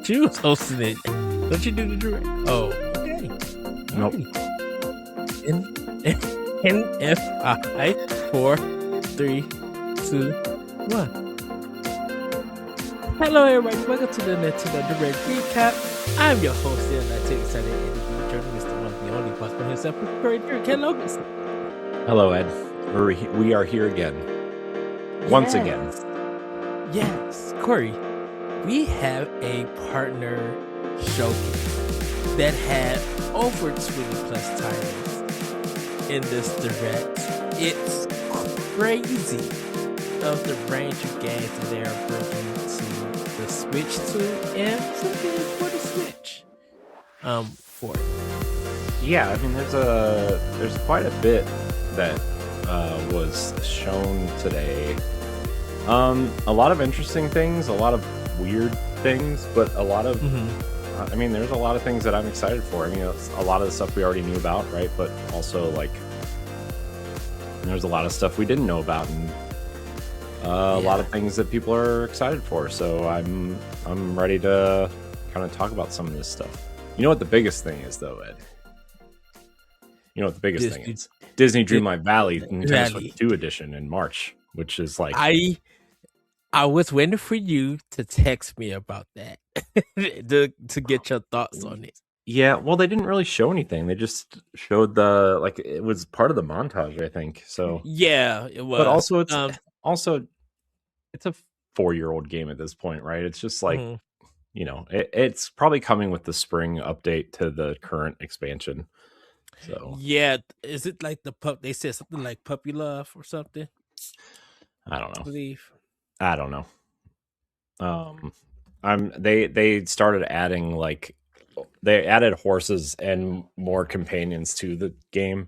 She was hosting it. Don't you do the direct? Oh, okay. Nope. NFI 4, 3, 2, 1. Hello, everybody. Welcome to the Nintendo Direct Recap. I'm your host, the Atlantic Excited Eddie, journalist, the one, the only boss by himself, Dirrig. Hello, Mr. Hello, Ed. We are here again. Once again. Yes, Corey. We have a partner showcase that had over 20 plus titles in this direct. It's crazy of the range of games that they are bringing to the Switch to and something for the Switch. For it. Yeah, I mean there's quite a bit that was shown today. A lot of interesting things, a lot of weird things, but a lot of I mean there's a lot of things that I'm excited for. I mean it's a lot of the stuff we already knew about, right? But also like there's a lot of stuff we didn't know about, and a lot of things that people are excited for. So I'm ready to kind of talk about some of this stuff. You know what the biggest thing is though, Ed? You know what the biggest thing is? Disney Dreamlight Valley Nintendo Switch 2 edition in March, which is like I was waiting for you to text me about that to get your thoughts on it. Yeah, well, they didn't really show anything. They just showed it was part of the montage, I think. So yeah, it was. But also it's a 4-year-old game at this point, right? It's just like you know, it's probably coming with the spring update to the current expansion. So yeah, is it like they said something like puppy love or something? I don't know. I believe. I don't know. They started adding they added horses and more companions to the game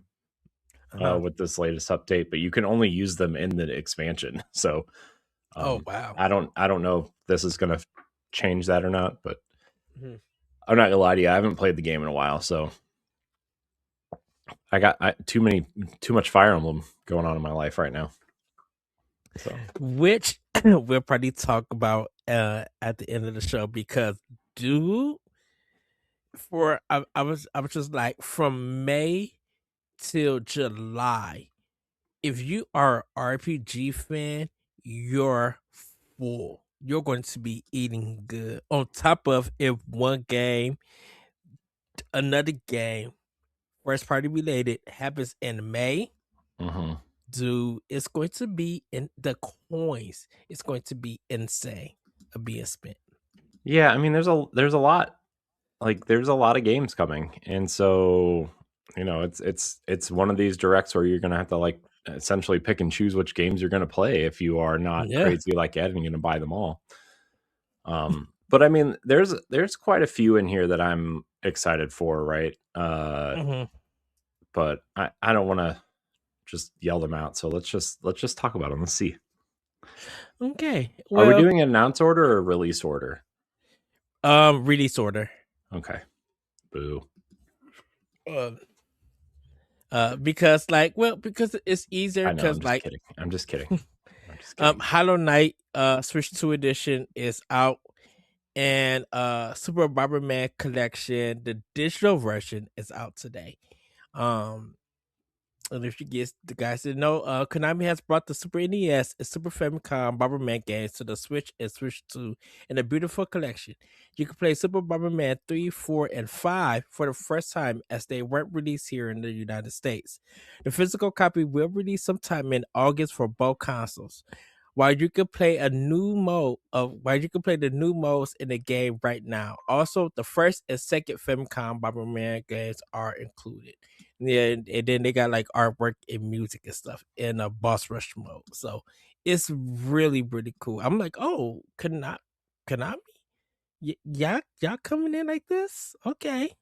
with this latest update, but you can only use them in the expansion. So oh wow. I don't know if this is gonna change that or not, but I'm not gonna lie to you, I haven't played the game in a while, so I got too much Fire Emblem going on in my life right now. So. Which we'll probably talk about at the end of the show, because I was just like, from May till July, if you are an RPG fan, you're full. You're going to be eating good. On top of if one game, another game, first party related, happens in May. Dude, it's going to be in the coins. It's going to be insane of being spent. Yeah, I mean, there's a lot, there's a lot of games coming, and so you know, it's one of these directs where you're gonna have to essentially pick and choose which games you're gonna play if you are not crazy like Ed and you're gonna buy them all. But I mean, there's quite a few in here that I'm excited for, right? But I don't want to just yell them out, so let's just talk about them. Let's see. Okay. Well, are we doing an announce order or release order? Release order. Okay. Boo. Because it's easier. Because I'm just kidding. Hollow Knight Switch 2 edition is out, and Super Bomberman Collection, the digital version, is out today. And if you guys didn't know, Konami has brought the Super NES and Super Famicom Bomberman games to the Switch and Switch 2 in a beautiful collection. You can play Super Bomberman 3, 4, and 5 for the first time, as they weren't released here in the United States. The physical copy will release sometime in August for both consoles. While you can play the new modes in the game right now. Also, the first and second Famicom Bomberman games are included. Yeah, and then they got artwork and music and stuff in a boss rush mode. So it's really, really cool. I'm like, oh, Konami? Y'all coming in like this? Okay.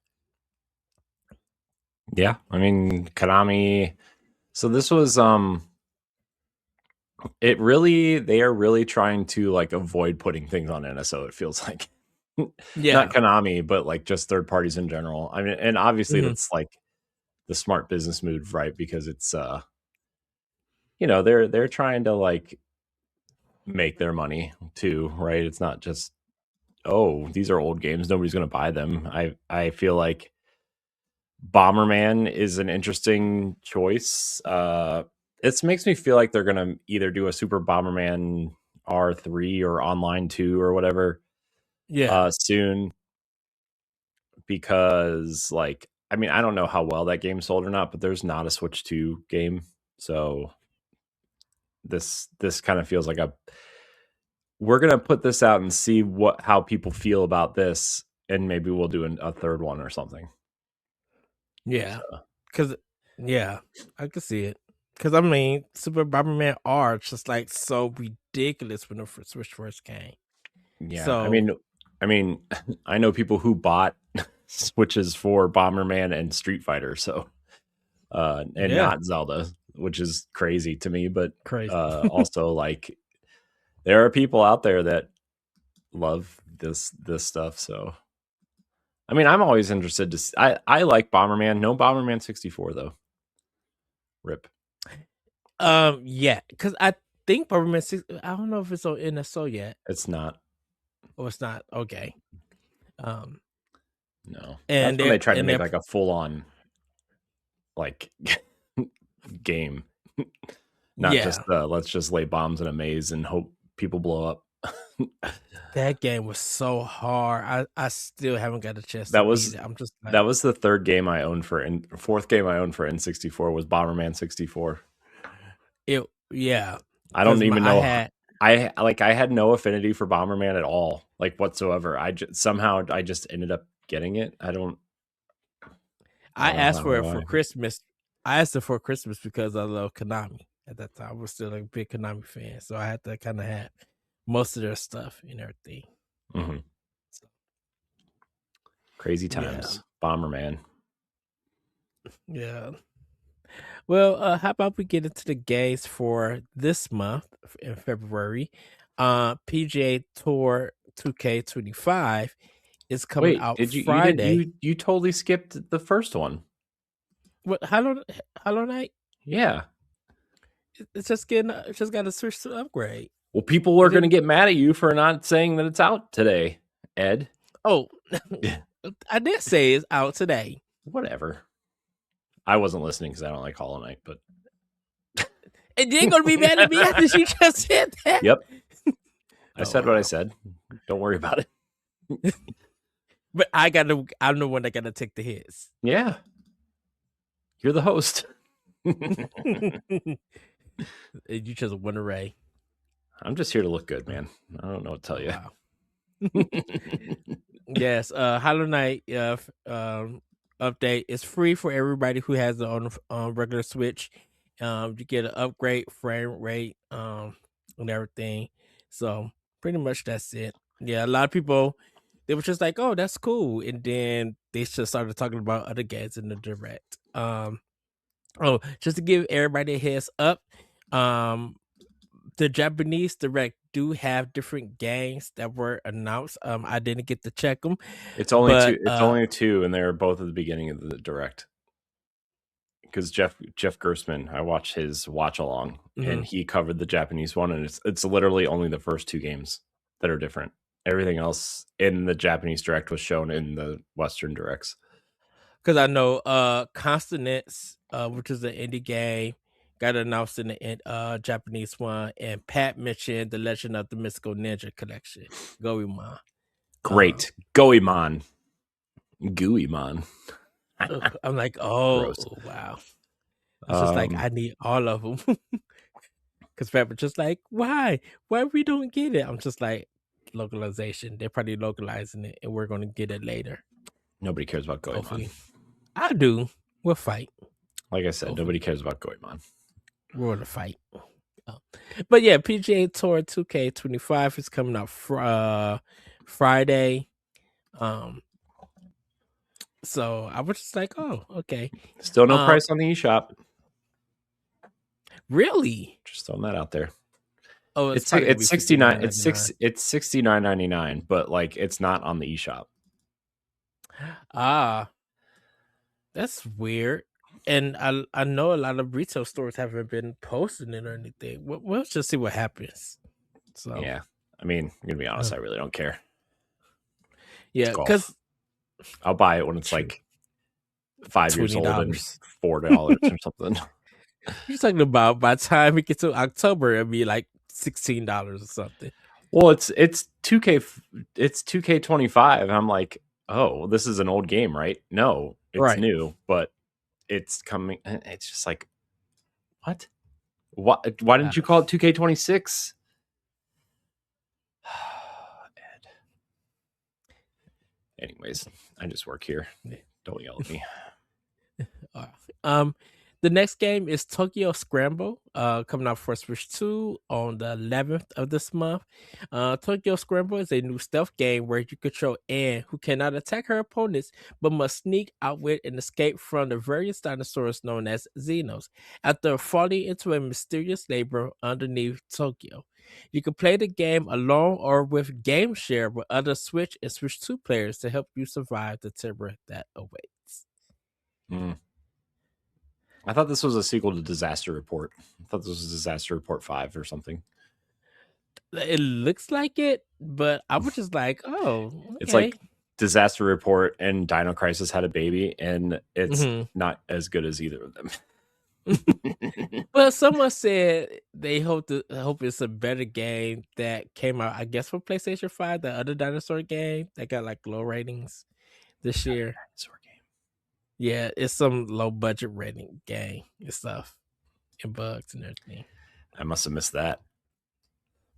Yeah, I mean, Konami. So this was they are really trying to avoid putting things on NSO, it feels like. Not Yeah. Konami, but like just third parties in general. I mean, and obviously that's like the smart business move, right? Because it's they're trying to like make their money too, right? It's not just, oh, these are old games, nobody's going to buy them. I feel like Bomberman is an interesting choice. It makes me feel like they're going to either do a Super Bomberman R3 or Online 2 or whatever Yeah. soon, because like, I mean, I don't know how well that game sold or not, but there's not a Switch 2 game. So this kind of feels like we're going to put this out and see how people feel about this, and maybe we'll do a third one or something. Yeah. So. Cause yeah, I could see it. Cause I mean, Super Bomberman R is just like so ridiculous when the Switch first came. Yeah, So I mean, I know people who bought Switches for Bomberman and Street Fighter, so and yeah, not Zelda, which is crazy to me. But crazy. also, like, there are people out there that love this stuff. So, I mean, I'm always interested to. I like Bomberman. No Bomberman 64 though. Rip. Yeah, cause I think Bomberman 6. I don't know if it's on NSO yet. It's not. Or it's not. Okay. No, that's And when they're they tried to and make they're like a full on like game. Not just yeah. let's just lay bombs in a maze and hope people blow up. That game was so hard. I still haven't got a chance to That beat was it. I'm just like that was the third game I owned fourth game I owned for N64 was Bomberman 64. it. Yeah, I don't even I know. had I had no affinity for Bomberman at all, like whatsoever. Somehow I just ended up getting it. I don't know asked how for it for why. Christmas. I asked it for Christmas because I love Konami at that time. I was still a big Konami fan, so I had to kind of have most of their stuff and everything. Mm-hmm. So, Crazy yeah, times, Bomberman. yeah. Well, how about we get into the games for this month in February? PGA Tour 2K25 is coming Wait, out did you didn't Friday. you totally skipped the first one? What? Hollow Knight? Yeah. It's just getting. It's just got to switch to upgrade. Well, people It are going to didn't. get mad at you for not saying that it's out today, Ed. Oh, I did say it's out today. Whatever. I wasn't listening because I don't like Hollow Knight, but And you ain't gonna be mad at me after she just said that. yep, I Oh, said what I wow. said. Don't worry about it. But I'm the one that gotta take the hits. Yeah, you're the host. And you just won a ray. I'm just here to look good, man. I don't know what to tell you. Wow. Yes, Hollow Knight update is free for everybody who has it on regular Switch. You get an upgrade frame rate and everything. So pretty much that's it. Yeah, a lot of people they were just like, "Oh, that's cool," and then they just started talking about other games in the direct. Oh, just to give everybody a heads up, the Japanese direct do have different games that were announced. I didn't get to check them. It's only But two. It's only two, and they're both at the beginning of the direct. Because Jeff Gersman, I watched his watch along, and he covered the Japanese one, and it's literally only the first two games that are different. Everything else in the Japanese direct was shown in the Western directs. Because I know Consonants, which is an indie game, got announced in the Japanese one, and Pat mentioned the Legend of the Mystical Ninja collection, Goemon. Great, Goemon, Gooemon. I'm like, oh Gross. wow. It's just like I need all of them. Because Pat was just like, why we don't get it? I'm just like, localization. They're probably localizing it, and we're going to get it later. Nobody cares about Goemon. Hopefully. I do. We'll fight. Like I said, nobody cares about Goemon. We're going to fight. But yeah, PGA Tour 2K25 is coming out Friday. So I was just like, oh, okay. Still no price on the eShop. Really? Just throwing that out there. Oh, it's It's probably gonna it's be 69. $59.99. It's 69.99, but like it's not on the eShop. Ah, that's weird. And I know a lot of retail stores haven't been posting it or anything. We'll just see what happens. So Yeah, I mean, I'm gonna be uh, honest. I really don't care. It's yeah, golf. because I'll buy it when it's true, like 5 years old and $20. $4 or something. You're talking about by the time we get to October, it'll be like $16 or something. Well, it's 2K. It's 2K25. I'm like, oh, this is an old game, right? No, it's Right. new, but it's coming. It's just like, what? Why Uh, didn't you call it 2K26? Ed. Anyways, I just work here. Don't yell at me. Uh, um, the next game is Tokyo Scramble, coming out for Switch 2 on the 11th of this month. Tokyo Scramble is a new stealth game where you control Anne, who cannot attack her opponents but must sneak, outwit, and escape from the various dinosaurs known as Xenos after falling into a mysterious labor underneath Tokyo. You can play the game alone or with game share with other Switch and Switch 2 players to help you survive the terror that awaits. Mm. I thought this was a sequel to Disaster Report. I thought this was Disaster Report 5 or something. It looks like it, but I was just like, "Oh, It's okay." like Disaster Report and Dino Crisis had a baby, and it's Mhm. not as good as either of them. Well, someone said they hope it's a better game that came out, I guess, for PlayStation 5, the other dinosaur game that got, like, low ratings this year. Dinosaur game. Yeah, it's some low budget rating game and stuff, and bugs and everything. I must have missed that.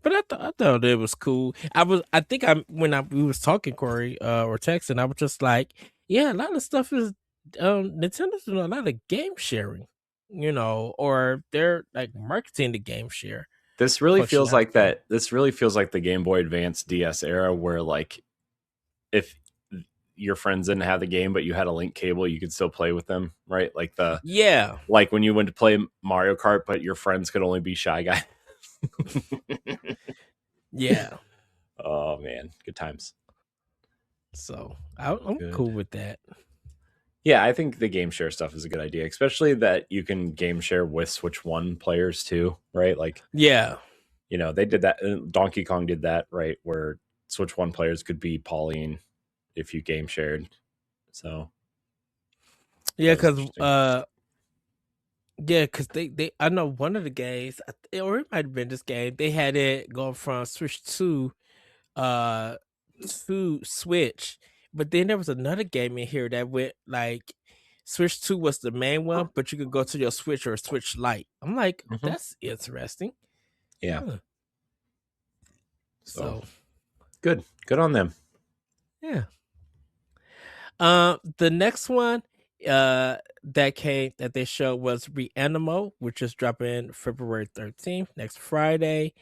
But I thought it was cool. I think we was talking, Corey, or texting, I was just like, yeah, a lot of stuff is Nintendo's doing a lot of game sharing, or they're like marketing the game share This really feels like functionality. that. This really feels like the Game Boy Advance DS era, where like if your friends didn't have the game but you had a link cable, you could still play with them, right? Yeah. Like when you went to play Mario Kart, but your friends could only be Shy Guy. Yeah. Oh man, good times. So I'm Good. cool with that. Yeah, I think the game share stuff is a good idea, especially that you can game share with Switch One players too, right? Like, Yeah. they did that. Donkey Kong did that, right? Where Switch One players could be Pauline if you game shared. So Yeah, that was because interesting. they I know one of the games, or it might have been this game, they had it going from Switch 2 uh to Switch, but then there was another game in here that went like Switch 2 was the main one, but you could go to your Switch or Switch Lite. I'm like, Mhm. that's interesting. Yeah. Huh. So So good on them. yeah. The next one that they showed was Reanimo, which is dropping February 13th, next Friday.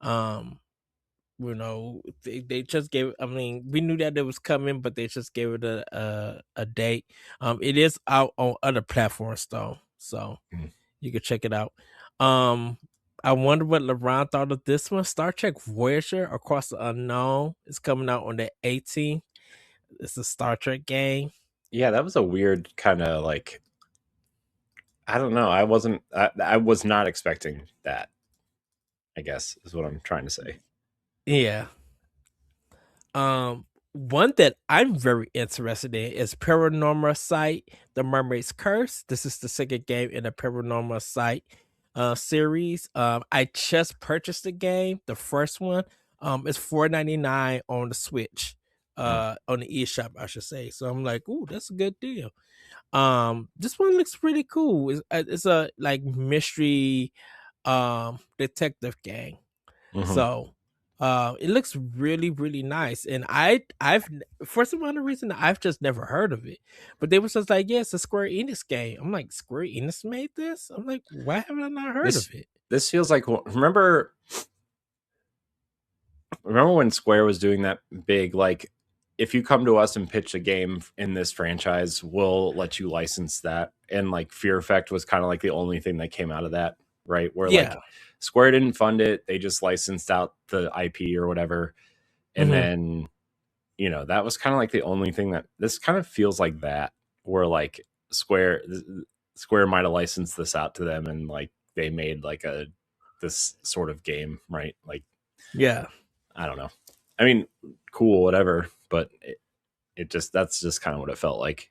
Um they just gave, I mean, we knew that it was coming, but they just gave it a date. It is out on other platforms though, so Mhm. you can check it out. um I wonder what LeBron thought of this one. Star Trek Voyager Across the Unknown is coming out on the 18th. It's a Star Trek game. Yeah, that was a weird kind of like, I don't know. I was not expecting that, I guess is what I'm trying to say. Yeah. One that I'm very interested in is Paranormal Sight: The Mermaid's Curse. This is the second game in the Paranormal Sight series. I just purchased the game, the first one. It's $4.99 on the Switch, Mm. on the eShop, I should say. So I'm like, ooh, that's a good deal. This one looks pretty cool. It's a like mystery detective game. Mhm. So it looks really, really nice. And I've for some other reason I've just never heard of it. But they was just like, yeah, it's a Square Enix game. I'm like, Square Enix made this? I'm like, why haven't I not heard This of it? this feels like, remember when Square was doing that big, like, if you come to us and pitch a game in this franchise, we'll let you license that. And like Fear Effect was kind of like the only thing that came out of that. right? Where Yeah. like Square didn't fund it, they just licensed out the IP or whatever, and Hmm. then that was kind of like the only thing that this kind of feels like that, where like Square Square might have licensed this out to them, and like they made like this sort of game, right? Like Yeah. I don't know. I mean, cool, whatever, but it just that's just kind of what it felt like.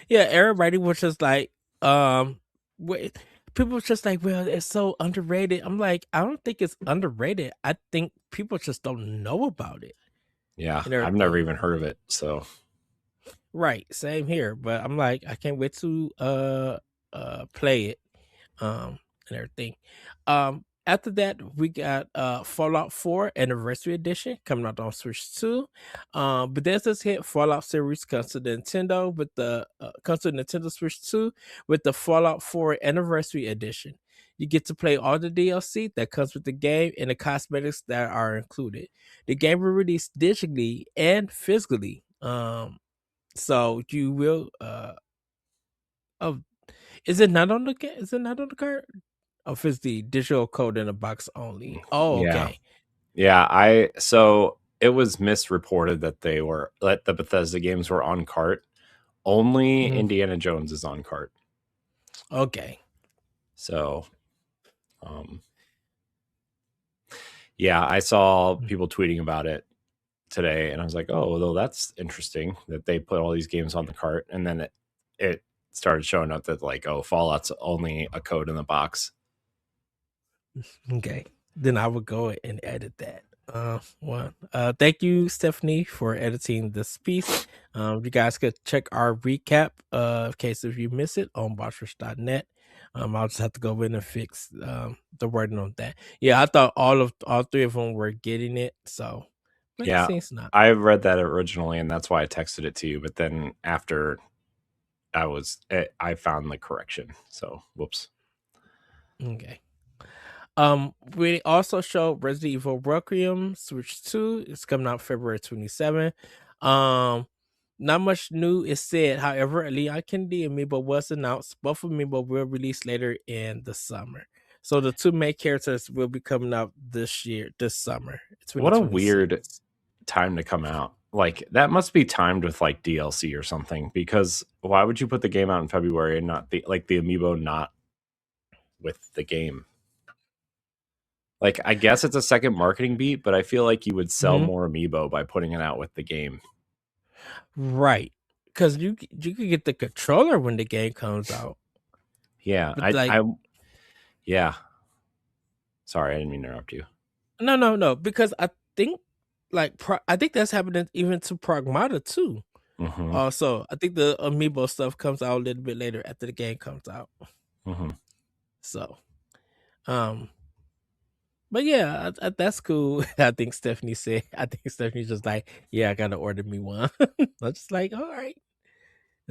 Yeah. Everybody was just like, wait. People was just like, well, it's so underrated. I'm like, I don't think it's underrated. I think people just don't know about it Yeah, and I've never everything. even heard of it, so Right. Same here. But I'm like, I can't wait to play it. And everything. After that, we got Fallout 4 Anniversary Edition coming out on Switch 2. Bethesda's hit Fallout series comes to Nintendo with the comes to Nintendo Switch 2 with the Fallout 4 Anniversary Edition. You get to play all the DLC that comes with the game and the cosmetics that are included. The game will release digitally and physically. So you will oh, is it not on the is it not on the card? Oh, if it's the digital code in the box only. Oh, yeah. okay. Yeah, I so it was misreported that the Bethesda games were on cart. Only Mhm. Indiana Jones is on cart. Okay. So, um yeah, I saw Mm. people tweeting about it today, and I was like, "Oh, well, that's interesting that they put all these games on the cart." And then it started showing up that like, "Oh, Fallout's only a code in the box." Okay. Then I would go and edit that. One. Thank you, Stephanie, for editing this piece. You guys could check our recap in case if you miss it on botchers.net. I'll just have to go in and fix the wording on that. Yeah, I thought all three of them were getting it, so but it Yeah, seems not. I read that originally, and that's why I texted it to you. But then after I found the correction. So, whoops. Okay. We also showed Resident Evil Requiem Switch 2. It's coming out February 27th. Um, Not much new is said. However, a Leon Kennedy amiibo was announced. Both amiibo will release later in the summer. So the two main characters will be coming out this summer, What a weird 2026. time to come out. Like that must be timed with like DLC or something, because why would you put the game out in February and not the amiibo not with the game? Like I guess it's a second marketing beat, but I feel like you would sell Hmm. more amiibo by putting it out with the game. Right. Because you could get the controller when the game comes out. Yeah, But like I yeah. Sorry, I didn't mean to interrupt you. no. Because I think I think that's happening even to Pragmata too. Hmm. Also, I think the amiibo stuff comes out a little bit later after the game comes out. Hmm. So, um, but yeah, that's cool. I think Stephanie said. I think Stephanie's just like, yeah, I gotta order me one. I'm just like, all right.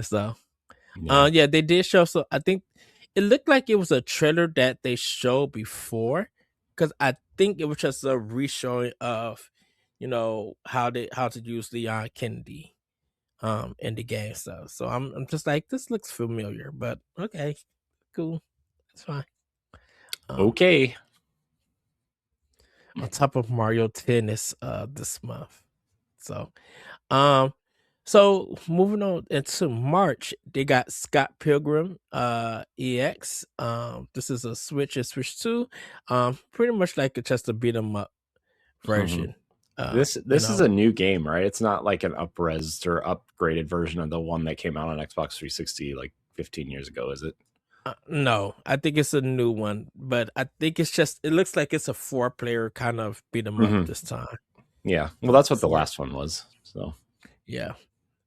So, Yeah. yeah, they did show. So I think it looked like it was a trailer that they showed before, because I think it was just a reshowing of, how to use Leon Kennedy in the game. So I'm just like, this looks familiar, but okay, cool, it's fine. Um, Okay. on top of Mario Tennis this month. So um moving on into March, they got Scott Pilgrim EX. This is a Switch and Switch 2. Pretty much like just a beat 'em up Hmm. version. Um, you This is a know, new game, right? It's not like an up-resed or upgraded version of the one that came out on Xbox 360 like 15 years ago, is it? no, I think it's a new one, but I think it looks like it's a four-player kind of beat 'em up Hmm. this time. Yeah. Well, that's what the Four, last one was. So, yeah.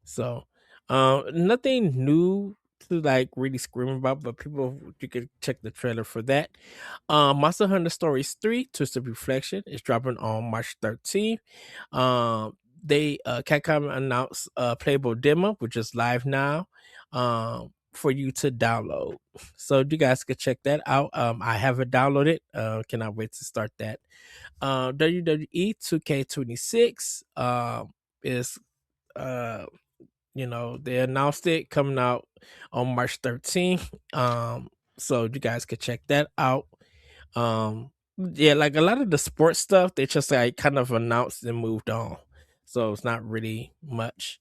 So, nothing new to like really scream about, but you could check the trailer for that. Monster Hunter Stories 3: Twisted Reflection is dropping on March 13th. They Capcom announced a playable demo, which is live now, for you to download. So you guys could check that out. I haven't downloaded. Cannot wait to start that. WWE 2K26 is they announced it coming out on March 13th. So you guys could check that out. Yeah, like a lot of the sports stuff, they just like kind of announced and moved on. So it's not really much.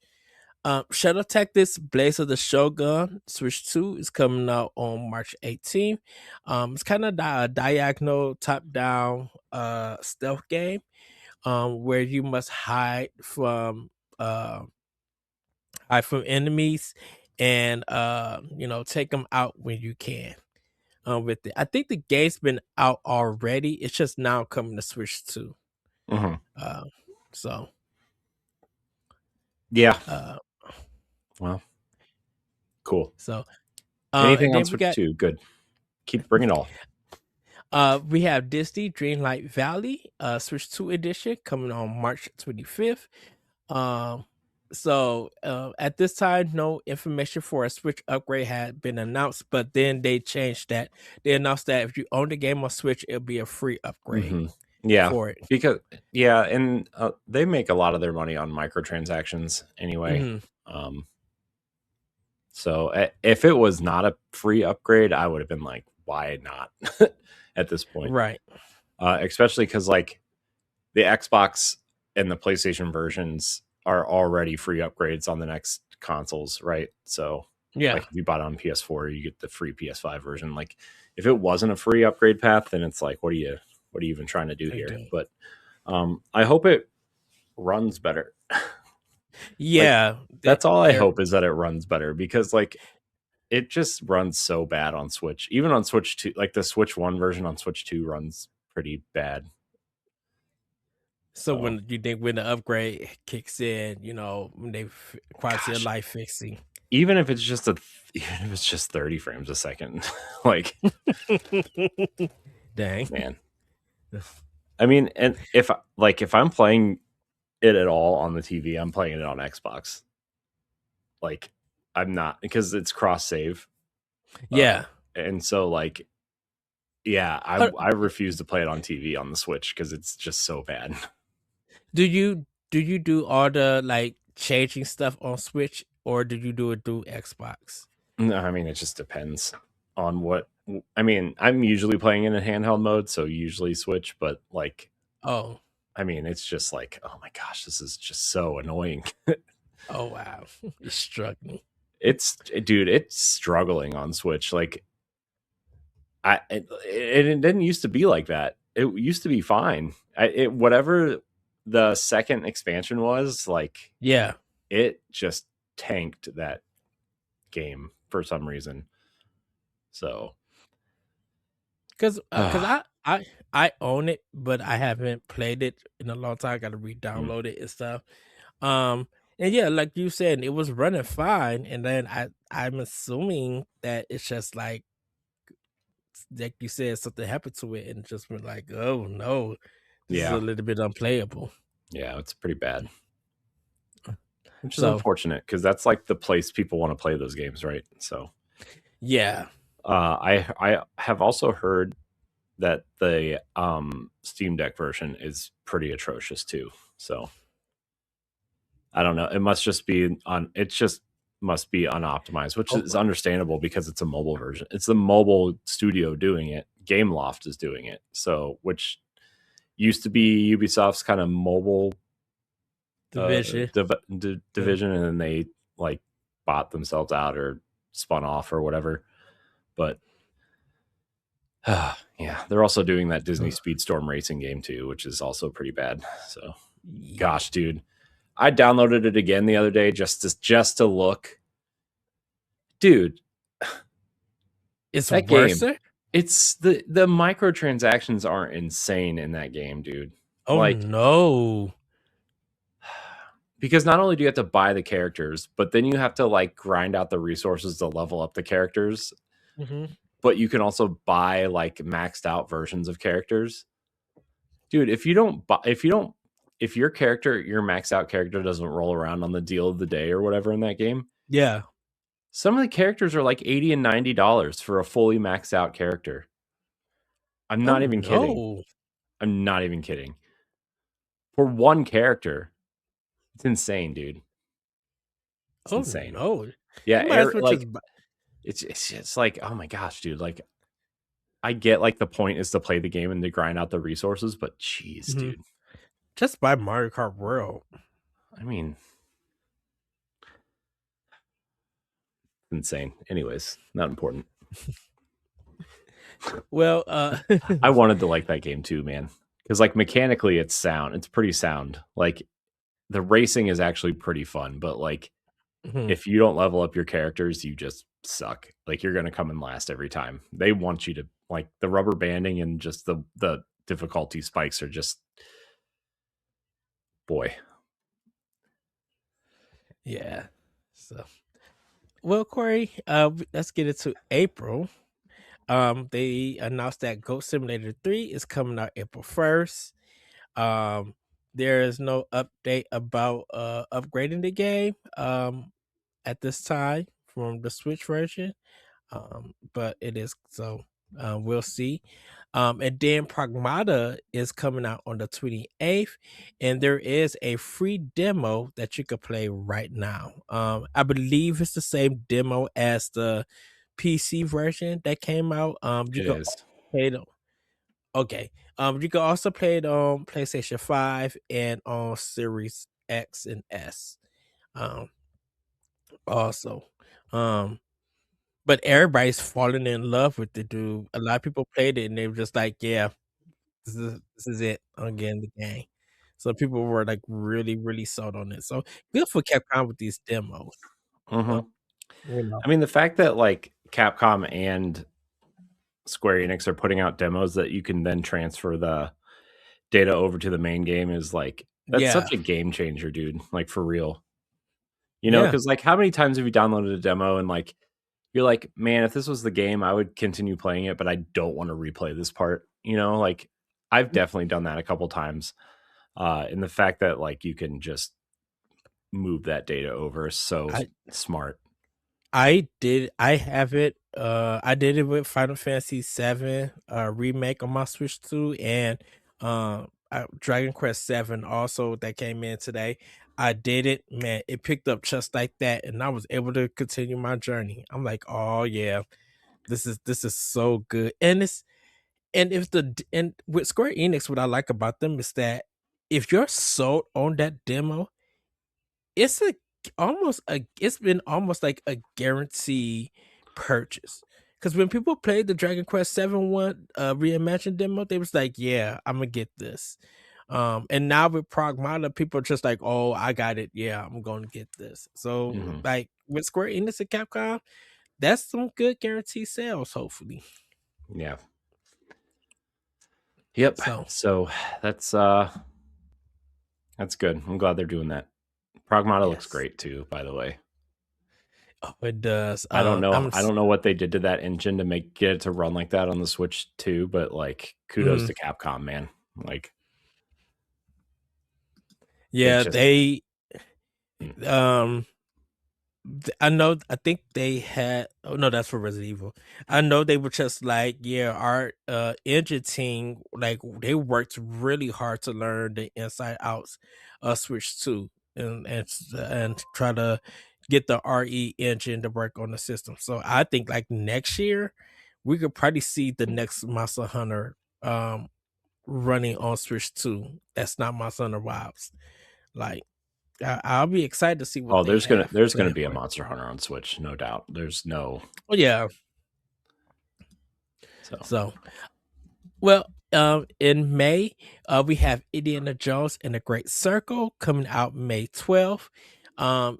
Shadow Tactics Blaze of the Shogun Switch 2 is coming out on March 18th. It's kind of a diagonal top down stealth game where you must uh hide from enemies and take them out when you can. With it, I think the game's been out already. It's just now coming to Switch 2. Hmm. Uh, so Yeah. uh, Well, cool. so Anything and on then we Switch got 2? Good. Keep bring it all. we have Disney Dreamlight Valley Switch 2 edition coming on March 25th. Um, at this time, no information for a Switch upgrade had been announced, but then they changed that. They announced that if you own the game on Switch, it'll be a free upgrade Hmm. Yeah, for it. because and they make a lot of their money on microtransactions anyway. Hmm. Um, so if it was not a free upgrade, I would have been like, why not at this point? Right. Especially because like the Xbox and the PlayStation versions are already free upgrades on the next consoles, right? So Yeah. like if you bought it on PS4, you get the free PS5 version. Like if it wasn't a free upgrade path, then it's like, what are you even trying to do here? But I hope it runs better. Like Yeah. that's all I hope, is that it runs better, because like it just runs so bad on Switch. Even on Switch 2, like the Switch 1 version on Switch 2 runs pretty bad. So when you think when the upgrade kicks in, when they quality of life fixing. Even if it's just 30 frames a second, like Dang. man. I mean, and if I'm playing it at all on the TV, I'm playing it on Xbox. Like I'm not, because it's cross save. Yeah. And so like, yeah, I refuse to play it on TV on the Switch because it's just so bad. Do you do all the like changing stuff on Switch, or do you do it through Xbox? No, I mean, it just depends on what. I mean, I'm usually playing in a handheld mode, so usually Switch, but like, Oh. I mean, it's just like, oh my gosh, this is just so annoying. Oh wow. It's struggling. It's struggling on Switch. Like it didn't used to be like that. It used to be fine. Whatever the second expansion was, like, Yeah. it just tanked that game for some reason. So Because I own it, but I haven't played it in a long time. I got to re-download it and stuff. And yeah, like you said, it was running fine, and then I'm assuming that it's just like you said, something happened to it, and just been like, oh no, this is a little bit unplayable. Yeah, it's pretty bad, which is So unfortunate, because that's like the place people want to play those games, right? So yeah. I have also heard that the Steam Deck version is pretty atrocious too. So I don't know. It must just be must be unoptimized, which is understandable because it's a mobile version. It's the mobile studio doing it. Gameloft is doing it. So, which used to be Ubisoft's kind of mobile division, division, and then they like bought themselves out or spun off or whatever. But yeah, they're also doing that Disney Speedstorm racing game too, which is also pretty bad. So, gosh, dude, I downloaded it again the other day just to look. Dude, it's that worse. It's the microtransactions aren't insane in that game, dude. Oh like, no. Because not only do you have to buy the characters, but then you have to like grind out the resources to level up the characters. Mm-hmm. But you can also buy like maxed out versions of characters. Dude, if your maxed out character doesn't roll around on the deal of the day or whatever in that game, yeah, some of the characters are like $80 and $90 for a fully maxed out character. I'm not even kidding. I'm not even kidding. For one character. It's insane, dude. It's insane. No. Yeah, it's just like, oh my gosh, dude. Like, I get like the point is to play the game and to grind out the resources, but jeez, Mhm. dude. Just buy Mario Kart World. I mean, insane. Anyways, not important. Well, I wanted to like that game too, man. Because like mechanically it's sound. It's pretty sound. Like the racing is actually pretty fun, but like mhm. if you don't level up your characters, you just suck. Like you're gonna come in last every time. They want you to like the rubber banding and just the difficulty spikes are just boy. Yeah. So, well, Corey, let's get into April. They announced that Goat Simulator 3 is coming out April 1st. Um, there is no update about upgrading the game at this time from the Switch version. But it is so we'll see. And then Pragmata is coming out on the 28th, and there is a free demo that you could play right now. I believe it's the same demo as the PC version that came out. You It could is. play it. Okay. You can also play it on PlayStation 5 and on Series X and S. Um, also. Um, but everybody's falling in love with the dude. A lot of people played it and they were just like, yeah, this is it. I'm getting the game. So people were like really, really sold on it. So good for Capcom with these demos. Hmm. So, you know. I mean, the fact that like Capcom and Square Enix are putting out demos that you can then transfer the data over to the main game is like that's such Yeah. a game changer, dude. Like for real. You know, Yeah. because like how many times have you downloaded a demo and like you're like, man, if this was the game, I would continue playing it, but I don't want to replay this part. You know, like I've definitely done that a couple times. And the fact that like you can just move that data over is so I smart. I have it. I did it with Final Fantasy 7 remake on my Switch 2 and Dragon Quest 7 also that came in today. I did it, man. It picked up just like that, and I was able to continue my journey. I'm like, oh yeah, this is so good. And with Square Enix, what I like about them is that if you're sold on that demo, it's a it's been almost like a guarantee purchase. Because when people played the Dragon Quest 7 reimagined demo, they was like, yeah, I'm gonna get this. And now with Pragmata, people are just like, oh, I got it. Yeah, I'm gonna get this. So Hmm. like with Square Enix and Capcom, that's some good guarantee sales, hopefully. Yeah. Yep. So So that's uh that's good. I'm glad they're doing that. Pragmata looks yes. great too, by the way. Oh, it does. I don't know. I'm I don't know what they did to that engine to make get it to run like that on the Switch too, but like kudos mhm. to Capcom, man. Like it Yeah, just they mm. um I know. I think they had. Oh no, that's for Resident Evil. I know they were just like, yeah, our engine team, like they worked really hard to learn the inside outs of Switch Two, and try to get the RE engine to work on the system. So I think like next year, we could probably see the next Monster Hunter running on Switch Two. That's not Monster Hunter Wilds. Like I'll be excited to see what Oh, they have there's gonna planned be a for it. Monster Hunter on Switch, no doubt. There's no Oh yeah. so So, well, in May, we have Indiana Jones and the Great Circle coming out May 12th. Um,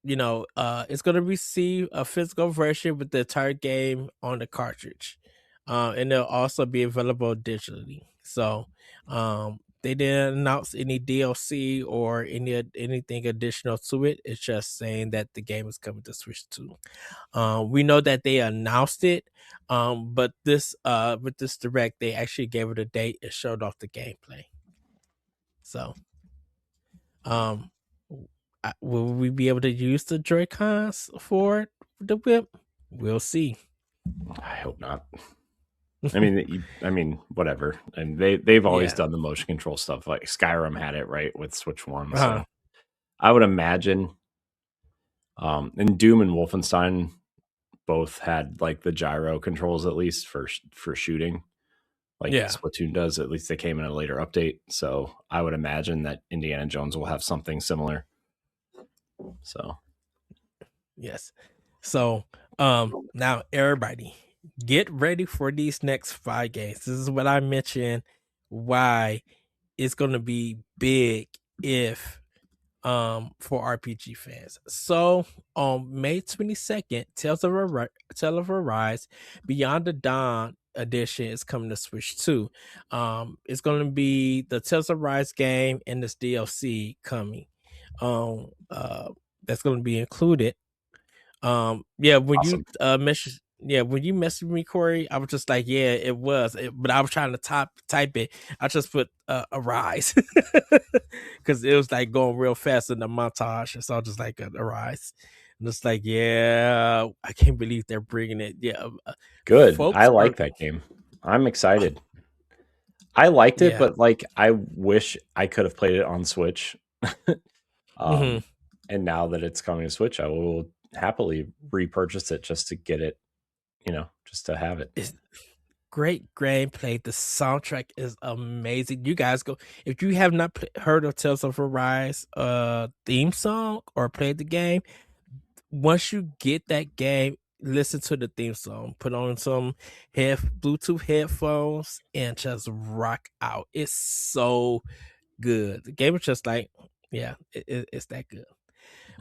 it's going to receive a physical version with the entire game on the cartridge, and they'll also be available digitally. So, they didn't announce any DLC or anything additional to it. It's just saying that the game is coming to Switch 2. We know that they announced it, but this with this direct, they actually gave it a date and showed off the gameplay. So, um, will we be able to use the Joy Cons for the whip? We'll see. I hope not. I mean, whatever. And they've always Yeah. done the motion control stuff. Like Skyrim had it right with Switch One, Uh-huh. so I would imagine. And Doom and Wolfenstein both had like the gyro controls, at least for shooting, like Yeah. Splatoon does. At least they came in a later update, so I would imagine that Indiana Jones will have something similar. So Yes. So now everybody get ready for these next 5 games. This is what I mentioned why it's gonna be big if for RPG fans. So on May 22nd, Tales of Arise Beyond the Dawn edition is coming to Switch 2. It's gonna be the Tales of Arise game and this DLC coming. Um that's gonna be included. Yeah, when you awesome. when you messaged me, Corey, I was just like, yeah, it was. But I was trying to type it. I just put a rise because it was like going real fast in the montage. And so I was just like a rise. And it's like, yeah, I can't believe they're bringing it. Yeah, Good. I folks are like that game. I'm excited. I liked it, yeah. but like I wish I could have played it on Switch. hmm um, and now that it's coming to Switch, I will happily repurchase it just to get it, just to have it. It's great gameplay. The soundtrack is amazing. You guys go if you have not heard of Tales of Arise theme song or played the game. Once you get that game, listen to the theme song. Put on some Bluetooth headphones and just rock out. It's so good. The game is just like, yeah, it's that good.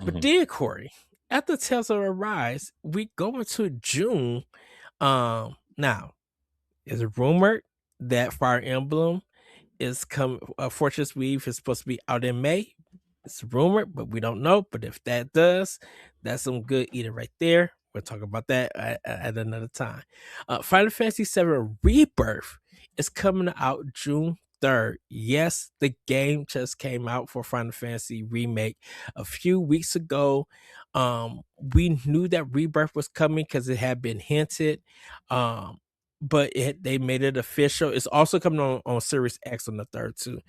But Mhm. then, Corey, after Tales of Arise, we go into June. Now it's rumored that Fire Emblem is coming. Fortress Weave is supposed to be out in May. It's rumored, but we don't know. But if that does, that's some good eating right there. We'll talk about that at another time. Final Fantasy VII Rebirth is coming out June 3rd. Yes, the game just came out for Final Fantasy Remake a few weeks ago. We knew that Rebirth was coming because it had been hinted. But they made it official. It's also coming on Series X on the 3rd too.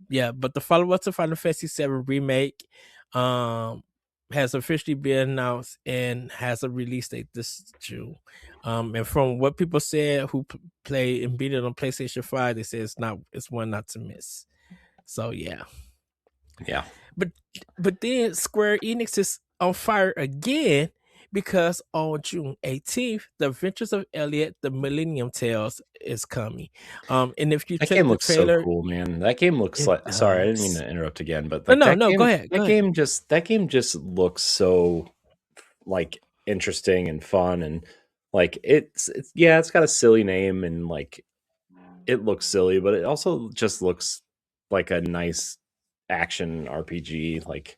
Yeah, but the follow-up to Final Fantasy VII Remake has officially been announced and has a release date this June. And from what people said who play and beat it on PlayStation 5, they say it's one not to miss. So yeah. Yeah. But then Square Enix is on fire again because on June 18th, The Adventures of Elliot, The Millennium Tales is coming. And if you That check game the looks so trailer, cool, man. That game looks it like, sorry, I didn't mean does. to interrupt again, but No, like no, no. Go ahead. Go ahead. that game just looks so like interesting and fun, and like it's yeah, it's got a silly name, and like it looks silly, but it also just looks like a nice action RPG, like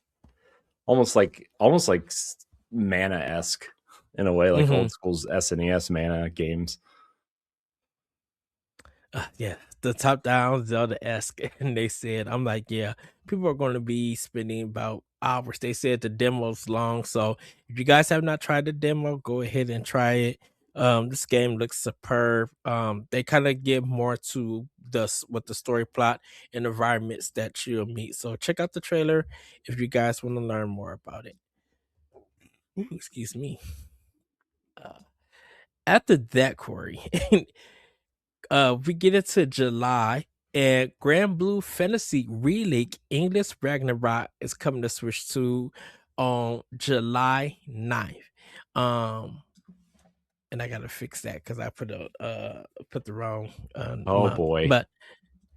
almost like Mana-esque in a way, like hmm old school's SNES Mana games. Yeah, the top down Zelda esque, and they said, I'm like, yeah, people are going to be spending about hours. They said the demo's long, so if you guys have not tried the demo, go ahead and try it. This game looks superb. They kind of give more to what the story plot and environments that you'll meet. So check out the trailer if you guys want to learn more about it. Ooh, excuse me. Uh, After that, Corey, we get into July, and Grand Blue Fantasy Relink English Ragnarok is coming to Switch 2 on July 9th. Um, and I gotta fix that because I put the wrong Oh month. boy. But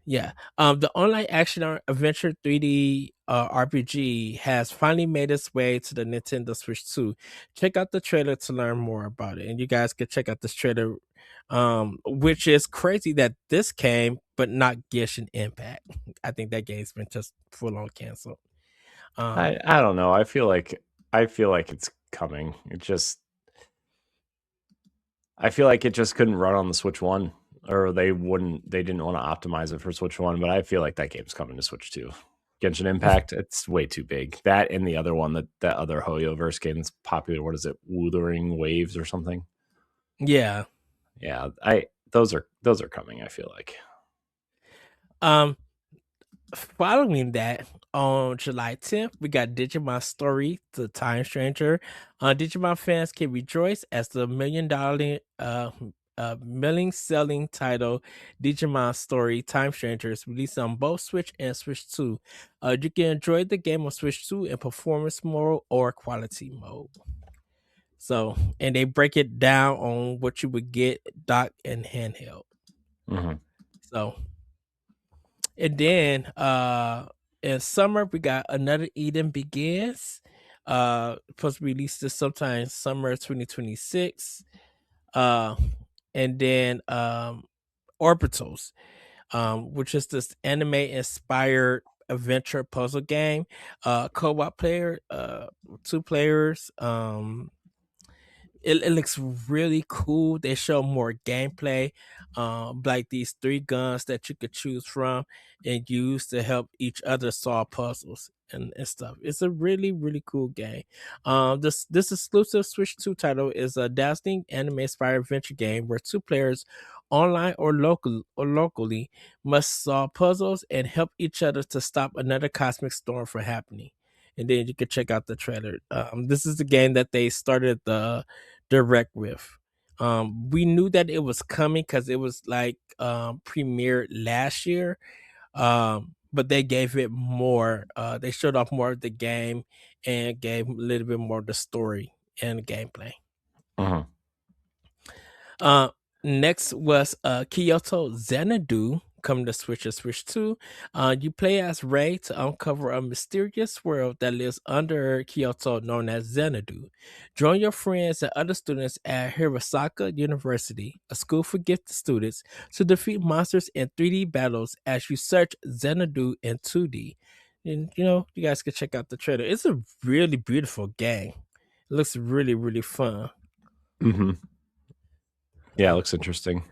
yeah, the online action adventure 3D RPG has finally made its way to the Nintendo Switch 2. Check out the trailer to learn more about it, and you guys can check out this trailer, which is crazy that this came, but not Genshin Impact. I think that game's been just full on canceled. Um, I don't know. I feel like it's coming. I feel like it just couldn't run on the Switch 1, or they didn't want to optimize it for Switch 1, but I feel like that game's coming to Switch 2. Genshin Impact, it's way too big. That and the other one, that other Hoyoverse game that's popular, what is it? Wuthering Waves or something? yeah. Yeah, I those are coming, I feel like. Um, following that, on July 10th, we got Digimon Story, The Time Stranger. Digimon fans can rejoice as the million selling title Digimon Story Time Stranger is released on both Switch and Switch 2. You can enjoy the game on Switch 2 in performance mode or quality mode. So, and they break it down on what you would get dock and handheld. Mm-hmm. So, and then in summer we got Another Eden Begins. Supposed to be released this sometime summer 2026. Uh and then Orbitals, which is this anime inspired adventure puzzle game. Co-op player, two players. It looks really cool. They show more gameplay, like these three guns that you could choose from and use to help each other solve puzzles and stuff. It's a really really cool game. This exclusive Switch 2 title is a dazzling anime inspired adventure game where two players, online or locally, must solve puzzles and help each other to stop another cosmic storm from happening. And then you can check out the trailer. This is the game that they started the direct with. We knew that it was coming because it was like premiered last year. But they gave it more. They showed off more of the game and gave a little bit more of the story and the gameplay. Mm-hmm. Uh, Next was Kyoto Xanadu coming to Switch and Switch 2. You play as Rei to uncover a mysterious world that lives under Kyoto known as Xanadu. Join your friends and other students at Hirosaka University, a school for gifted students, to defeat monsters in 3D battles as you search Xanadu in 2D. And you guys can check out the trailer. It's a really beautiful game. It looks really, really fun. Mm-hmm. Yeah, it looks interesting.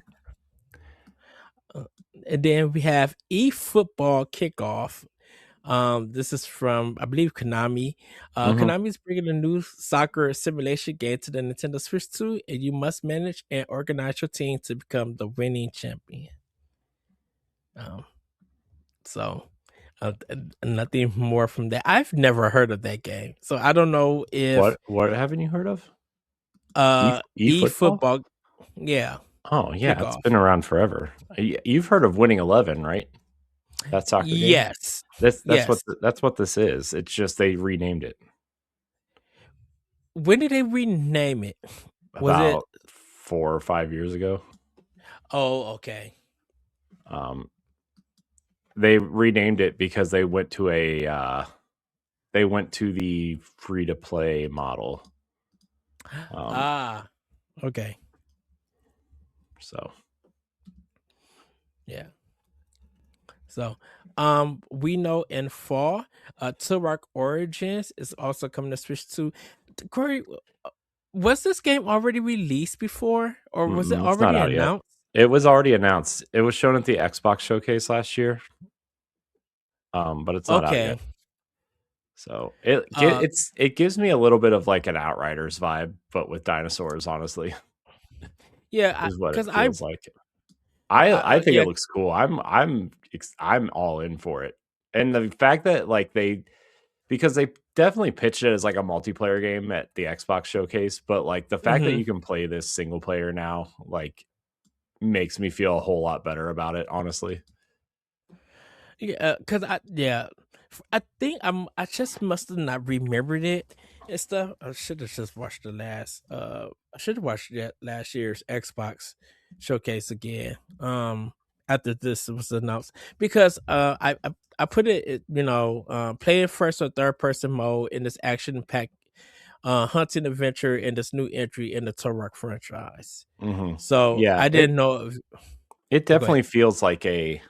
Uh, and then we have eFootball Kickoff. This is from, I believe, Konami. Mm-hmm. Konami is bringing a new soccer simulation game to the Nintendo Switch 2, and you must manage and organize your team to become the winning champion. Um, so, nothing more from that. I've never heard of that game, so I don't know if What haven't you heard of? eFootball? eFootball, yeah, Oh yeah, it's Kickoff. been around forever. You've heard of Winning 11, right? That soccer game. Yes, That's yes. that's what this is. It's just they renamed it When did they rename it? Was it? about 4 or 5 years ago. Oh, okay. Um, they renamed it because they went to the free to play model. Ah, okay. So Yeah. So, we know in fall, Turok Origins is also coming to Switch 2. Corey, was this game already released before, or was it it's not already out yet. announced? It was already announced. It was shown at the Xbox showcase last year. But it's not out Okay. yet. So Uh, it gives me a little bit of like an Outriders vibe, but with dinosaurs. Honestly, yeah, is what it because feels like. I think yeah. it looks cool. I'm all in for it, and the fact that like because they definitely pitched it as like a multiplayer game at the Xbox showcase, but like the fact that Hmm. you can play this single player now like makes me feel a whole lot better about it. Honestly, Yeah, cause I think I just must have not remembered it and stuff. I should have just watched the last. I should have watched that last year's Xbox showcase again. After this was announced, because I put it, play in first or third person mode in this action pack, hunting adventure in this new entry in the Turok franchise. hmm So yeah, I didn't know. it Oh, go ahead. definitely feels like a.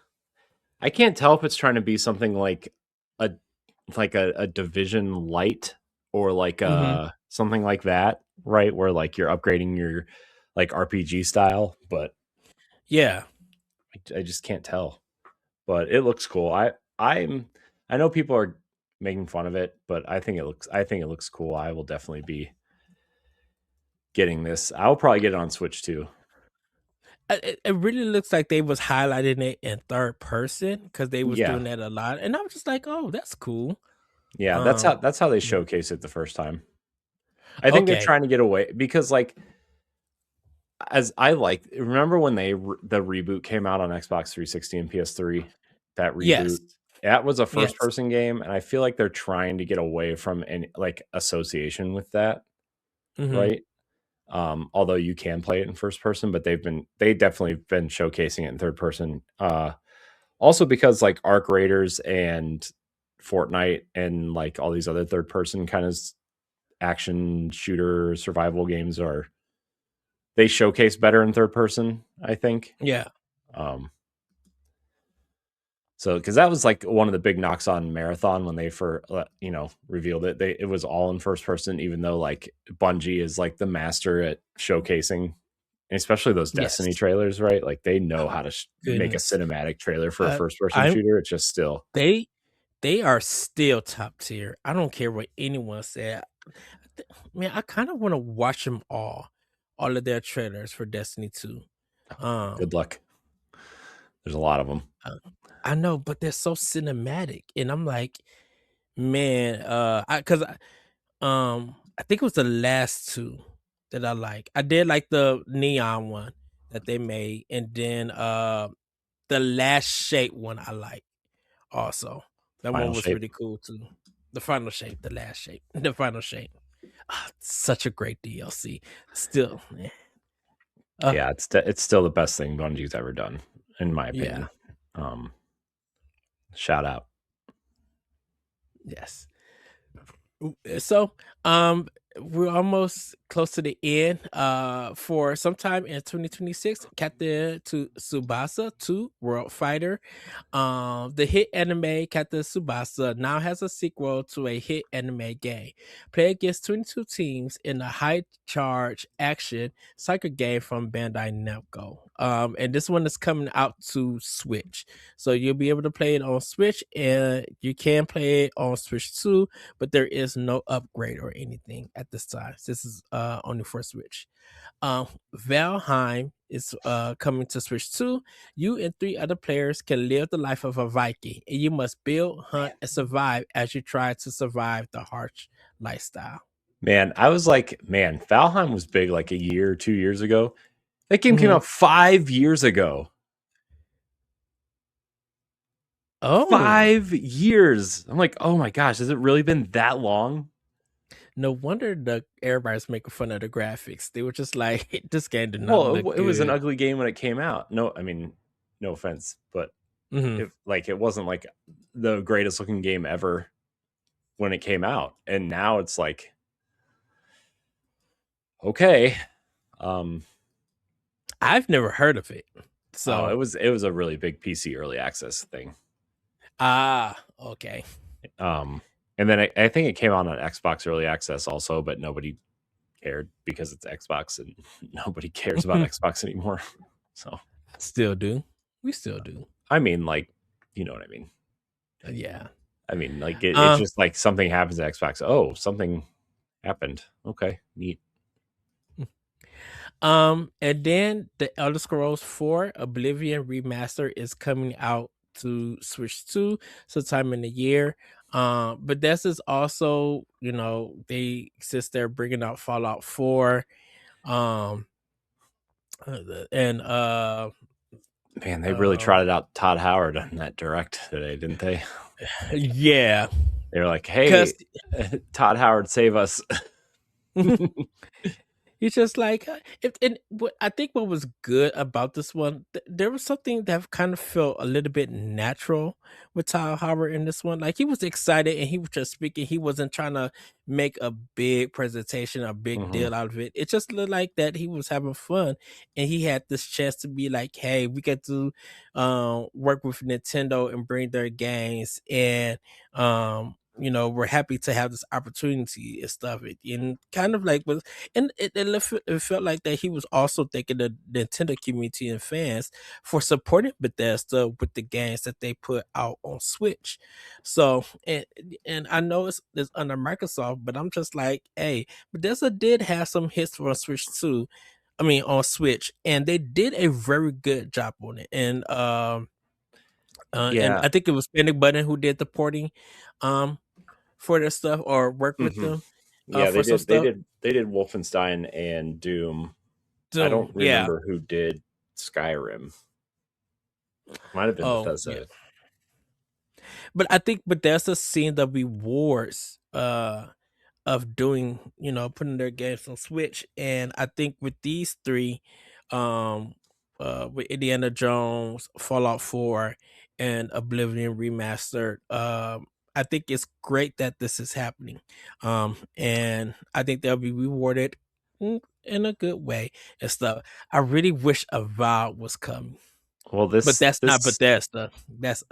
I can't tell if it's trying to be something a a division light or like Hmm. something like that, right? Where like you're upgrading your like RPG style, but Yeah. I just can't tell. But it looks cool. I know people are making fun of it, but I think it looks cool. I will definitely be getting this. I'll probably get it on Switch too. It really looks like they was highlighting it in third person because they was Yeah. doing that a lot, and I was just like, "Oh, that's cool." Yeah, Um, that's how they yeah. showcase it the first time. I think they're Okay. trying to get away because, like, as I like remember when the reboot came out on Xbox 360 and PS3, that Yes. reboot, that was a first Yes. person game, and I feel like they're trying to get away from any, like, association with that, Mhm. right? Although you can play it in first person, but they definitely been showcasing it in third person. Also because like Arc Raiders and Fortnite and like all these other third person kind of action shooter survival games are they showcase better in third person, I think. Yeah. Um, so because that was like one of the big knocks on Marathon when they revealed it. It was all in first person, even though like Bungie is like the master at showcasing, and especially those Yes. Destiny trailers, right? Like they know Oh, how to make a goodness. cinematic trailer for a I first person I'm shooter. It's just still, they they are still top tier. I don't care what anyone said. Man, I kind of want to watch them all of their trailers for Destiny 2. Um, good luck. There's a lot of them. uh, I know, but they're so cinematic, and I'm like, man, I think it was the last two that I like. I did like the neon one that they made, and then the last shape one I like also. That one Final was shape. really cool too. The final shape, the last shape, the final shape. Ah, such a great DLC. Still, man. Uh, Yeah, it's still the best thing Bungie's ever done, in my yeah, opinion. Um, Shout out. yes. So, we're almost close to the end. For sometime in 2026, Captain to Tsubasa 2 World Fighter. The hit anime Captain Tsubasa now has a sequel to a hit anime game. Play against 22 teams in a high charge action soccer game from Bandai Namco. And this one is coming out to Switch. So you'll be able to play it on Switch, and you can play it on Switch 2, but there is no upgrade or anything at this time. This is only for Switch. Valheim is coming to Switch 2. You and three other players can live the life of a Viking, and you must build, hunt, and survive as you try to survive the harsh lifestyle. Man, I was like, man, Valheim was big like a year, 2 years ago. That game came Hmm. out 5 years ago. Oh, 5 years. I'm like, oh my gosh, has it really been that long? no wonder everybody's making fun of the graphics. They were just like, this game did not Well, look it was an good. ugly game when it came out. No, I mean, no offense, but Hmm. it wasn't like the greatest looking game ever when it came out, and now it's like, okay, um, I've never heard of it. oh, So, it was a really big PC early access thing. okay. Um, and then I think it came out on Xbox early access also, but nobody cared because it's Xbox and nobody cares about Xbox anymore. So, Still do. We still do. I mean, like, you know what I mean? Yeah. I mean, like, it's Uh, just like something happens to Xbox. Oh, something happened. Okay, neat. and then the Elder Scrolls 4 Oblivion remaster is coming out to Switch 2 sometime in the year. But this is also, since they're bringing out Fallout 4, um, and Man, they really uh, trotted out Todd Howard on that direct today, didn't they? yeah, They were like, because "Hey, Todd Howard, save us." he's just like, if and what I think what was good about this one, there was something that kind of felt a little bit natural with Tyler Howard in this one. Like he was excited and he was just speaking. He wasn't trying to make a big presentation, a big Mhm. deal out of it. It just looked like that he was having fun, and he had this chance to be like, "Hey, we get to work with Nintendo and bring their games, and we're happy to have this opportunity and stuff." And kind of like was and it felt like that he was also thanking the Nintendo community and fans for supporting Bethesda with the games that they put out on Switch. So, and I know it's under Microsoft, but I'm just like, hey, Bethesda did have some hits for Switch too. I mean on Switch, and they did a very good job on it. And Yeah. I think it was Panic Button who did the porting um for their stuff or worked with Hmm. them Yeah, for they some did. They stuff. did. They did Wolfenstein and Doom. I Doom, don't yeah. remember who did Skyrim. Might have been Oh, yeah. Bethesda. But I think Bethesda seen the rewards of doing, putting their games on Switch. And I think with these three, um, with Indiana Jones, Fallout 4, and Oblivion Remastered, I think it's great that this is happening. And I think they'll be rewarded in a good way and stuff. I really wish a Vow was coming, Well, but that's not this Bethesda. That's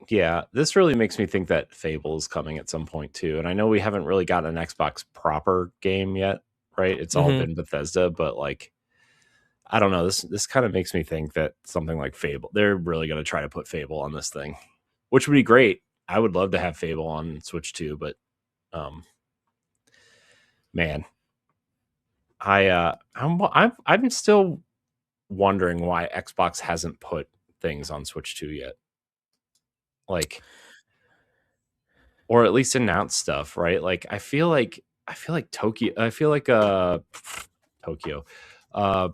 yeah, this really makes me think that Fable is coming at some point too. And I know we haven't really gotten an Xbox proper game yet, right? It's all mhm. been Bethesda, but like I don't know. This kind of makes me think that something like Fable, they're really going to try to put Fable on this thing, which would be great. I would love to have Fable on Switch too, but um, man, I'm still wondering why Xbox hasn't put things on Switch 2 yet. Like, or at least announce stuff, right? Like I feel like Tokyo. Uh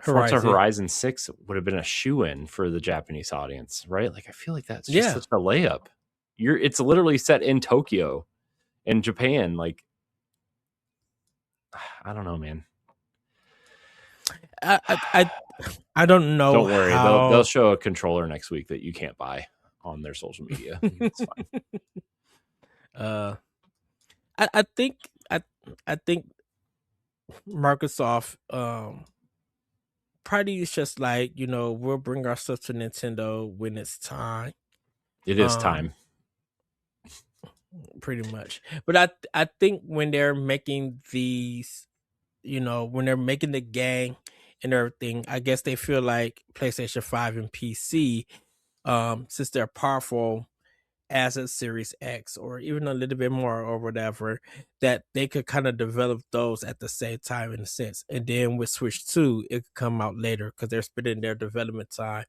Forza Horizon. Horizon 6 would have been a shoe-in for the Japanese audience, right? Like I feel like that's just Yeah. such a layup. It's literally set in Tokyo in Japan. Like I don't know, man. I I I I don't know Don't worry. They'll how. show a controller next week that you can't buy on their social media. It's fine. uh, I think Microsoft probably is just like, we'll bring our stuff to Nintendo when it's time. It is Um, time. Pretty much. But I think when they're making these, when they're making the game and everything, I guess they feel like PlayStation 5 and PC, since they're powerful as a Series X or even a little bit more or whatever, that they could kind of develop those at the same time in a sense. And then with Switch 2, it could come out later because they're spending their development time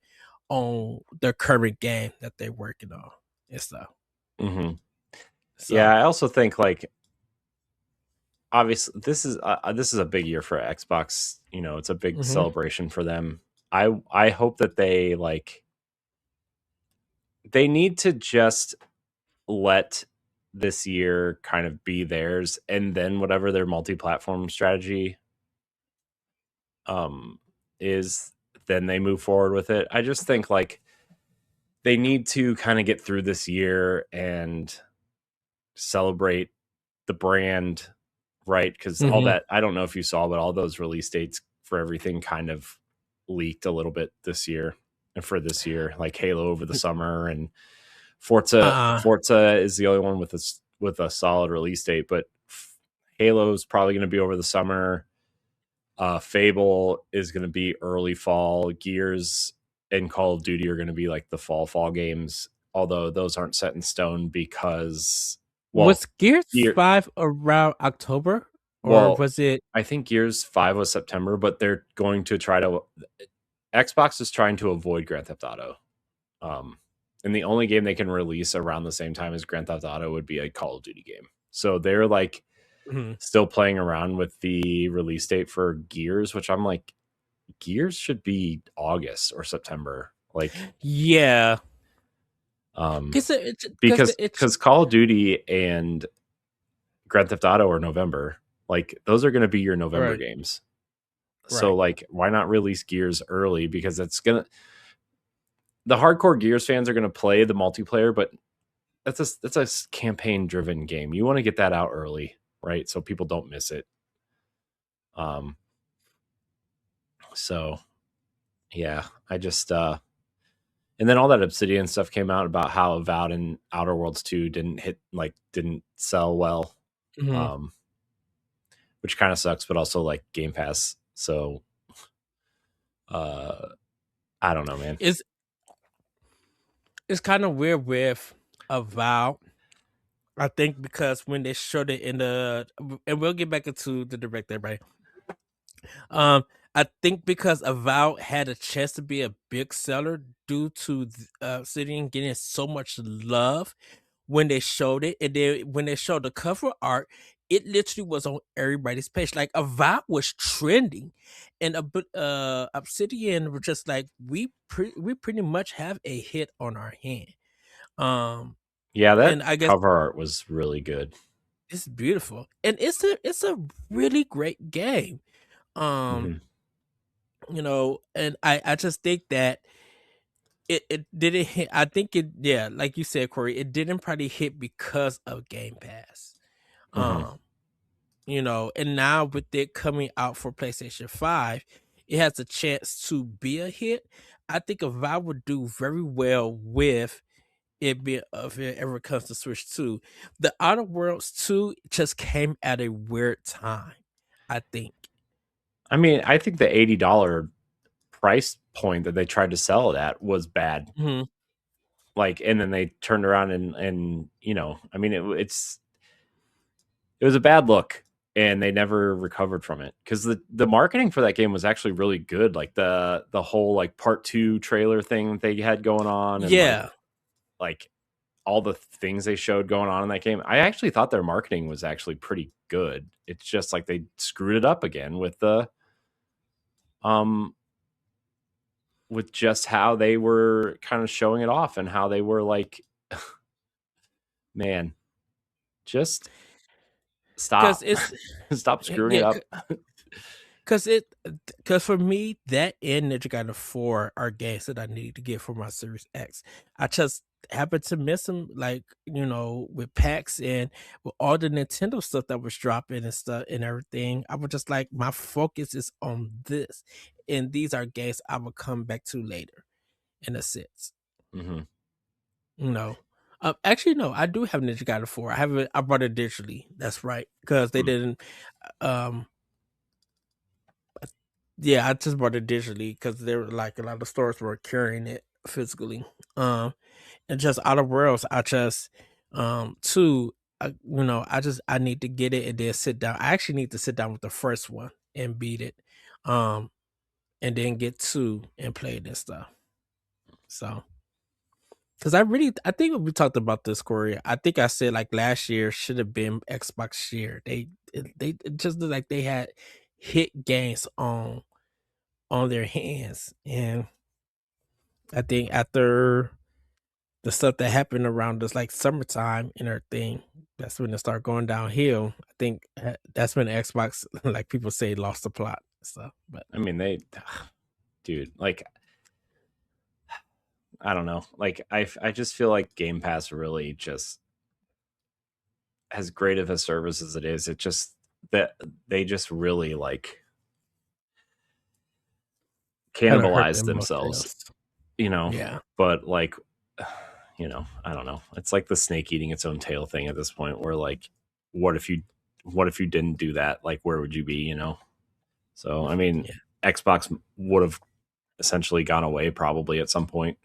on their current game that they're working on and stuff. Hmm. Yeah, So, I also think like obviously this is a big year for Xbox. You know, it's a big mhm. celebration for them. I hope that they need to just let this year kind of be theirs, and then whatever their multi-platform strategy um is, then they move forward with it. I just think like they need to kind of get through this year and celebrate the brand, right? Because all Mhm. that, I don't know if you saw, but all those release dates for everything kind of leaked a little bit this year and for this year, like Halo over the summer and Uh-uh. Forza is the only one with a solid release date, but Halo's probably going to be over the summer. Fable is going to be early fall. Gears and Call of Duty are going to be like the fall games, although those aren't set in stone because, well, Was Gears Gear, 5 around October or well, was it? I think Gears 5 was September, but they're going to try to. Xbox is trying to avoid Grand Theft Auto. Um, and the only game they can release around the same time as Grand Theft Auto would be a Call of Duty game. So they're like Mhm. still playing around with the release date for Gears, which I'm like, Gears should be August or September. Like, Yeah. um, Cuz it's because Call of Duty and Grand Theft Auto are November. Like, those are going to be your November right. games. So, Right. like, why not release Gears early? Because the hardcore Gears fans are going to play the multiplayer, but that's a campaign driven game. You want to get that out early, right? So people don't miss it. Um, so yeah, I just and then all that Obsidian stuff came out about how Avowed and Outer Worlds 2 didn't sell well. Mhm. Um, which kind of sucks, but also like Game Pass. So uh I don't know, man. It's it's kind of weird with Avowed. I think because when they showed it in the, and we'll get back into the direct, everybody. Um, I think because Avowed had a chance to be a big seller due to Obsidian getting so much love when they showed it, and then when they showed the cover art, it literally was on everybody's page. Like Avowed was trending, and Obsidian were just like, we pretty much have a hit on our hand. Um, Yeah, that and I guess cover art was really good. it's beautiful, and it's a really great game. Um, Hmm. And I just think that it didn't hit. I think it, yeah, like you said, Corey, it didn't probably hit because of Game Pass. Hmm. Um, and now with it coming out for PlayStation 5, it has a chance to be a hit. I think Avowed would do very well with it being, if it ever comes to Switch 2. The Outer Worlds 2 just came at a weird time, I think. I mean, I think the $80 price point that they tried to sell it at was bad. Mhm. Like, and then they turned around and I mean, it was a bad look, and they never recovered from it because the marketing for that game was actually really good. Like the whole like part two trailer thing that they had going on, and Yeah, like all the things they showed going on in that game. I actually thought their marketing was actually pretty good. It's just like they screwed it up again um with just how they were kind of showing it off and how they were like, man, just because stop. it's Stop screwing it yeah, up. Cause it, cause for me, that and Ninja Gaiden 4 are games that I need to get for my Series X. I just happened to miss them, like, with PAX and with all the Nintendo stuff that was dropping and stuff and everything. I was just like, my focus is on this, and these are games I will come back to later, in a sense. Hmm. You know, actually, no, I do have Ninja Gaiden 4. I have it. I bought it digitally. That's right, because they didn't. Um, Yeah, I just bought it digitally because there were like a lot of stores were carrying it physically. Um, and just Outer Worlds, I just two, I need to get it and then sit down. I actually need to sit down with the first one and beat it, um, and then get two and play it and stuff. So, because I think we talked about this, Corey. I think I said like last year should have been Xbox year. It just looked like they had hit games on their hands. And I think after the stuff that happened around us, like summertime and everything, that's when it started going downhill. I think that's when Xbox, like people say, lost the plot and stuff. But I mean, dude, like, I don't know. Like, I just feel like Game Pass really just, as great of a service as it is, it just, that they just really like kind of hurt cannibalize them themselves, sales. you know. Yeah, But like, I don't know. It's like the snake eating its own tail thing at this point, where like, what if you didn't do that? Like, where would you be? So I mean, yeah, Xbox would have essentially gone away probably at some point,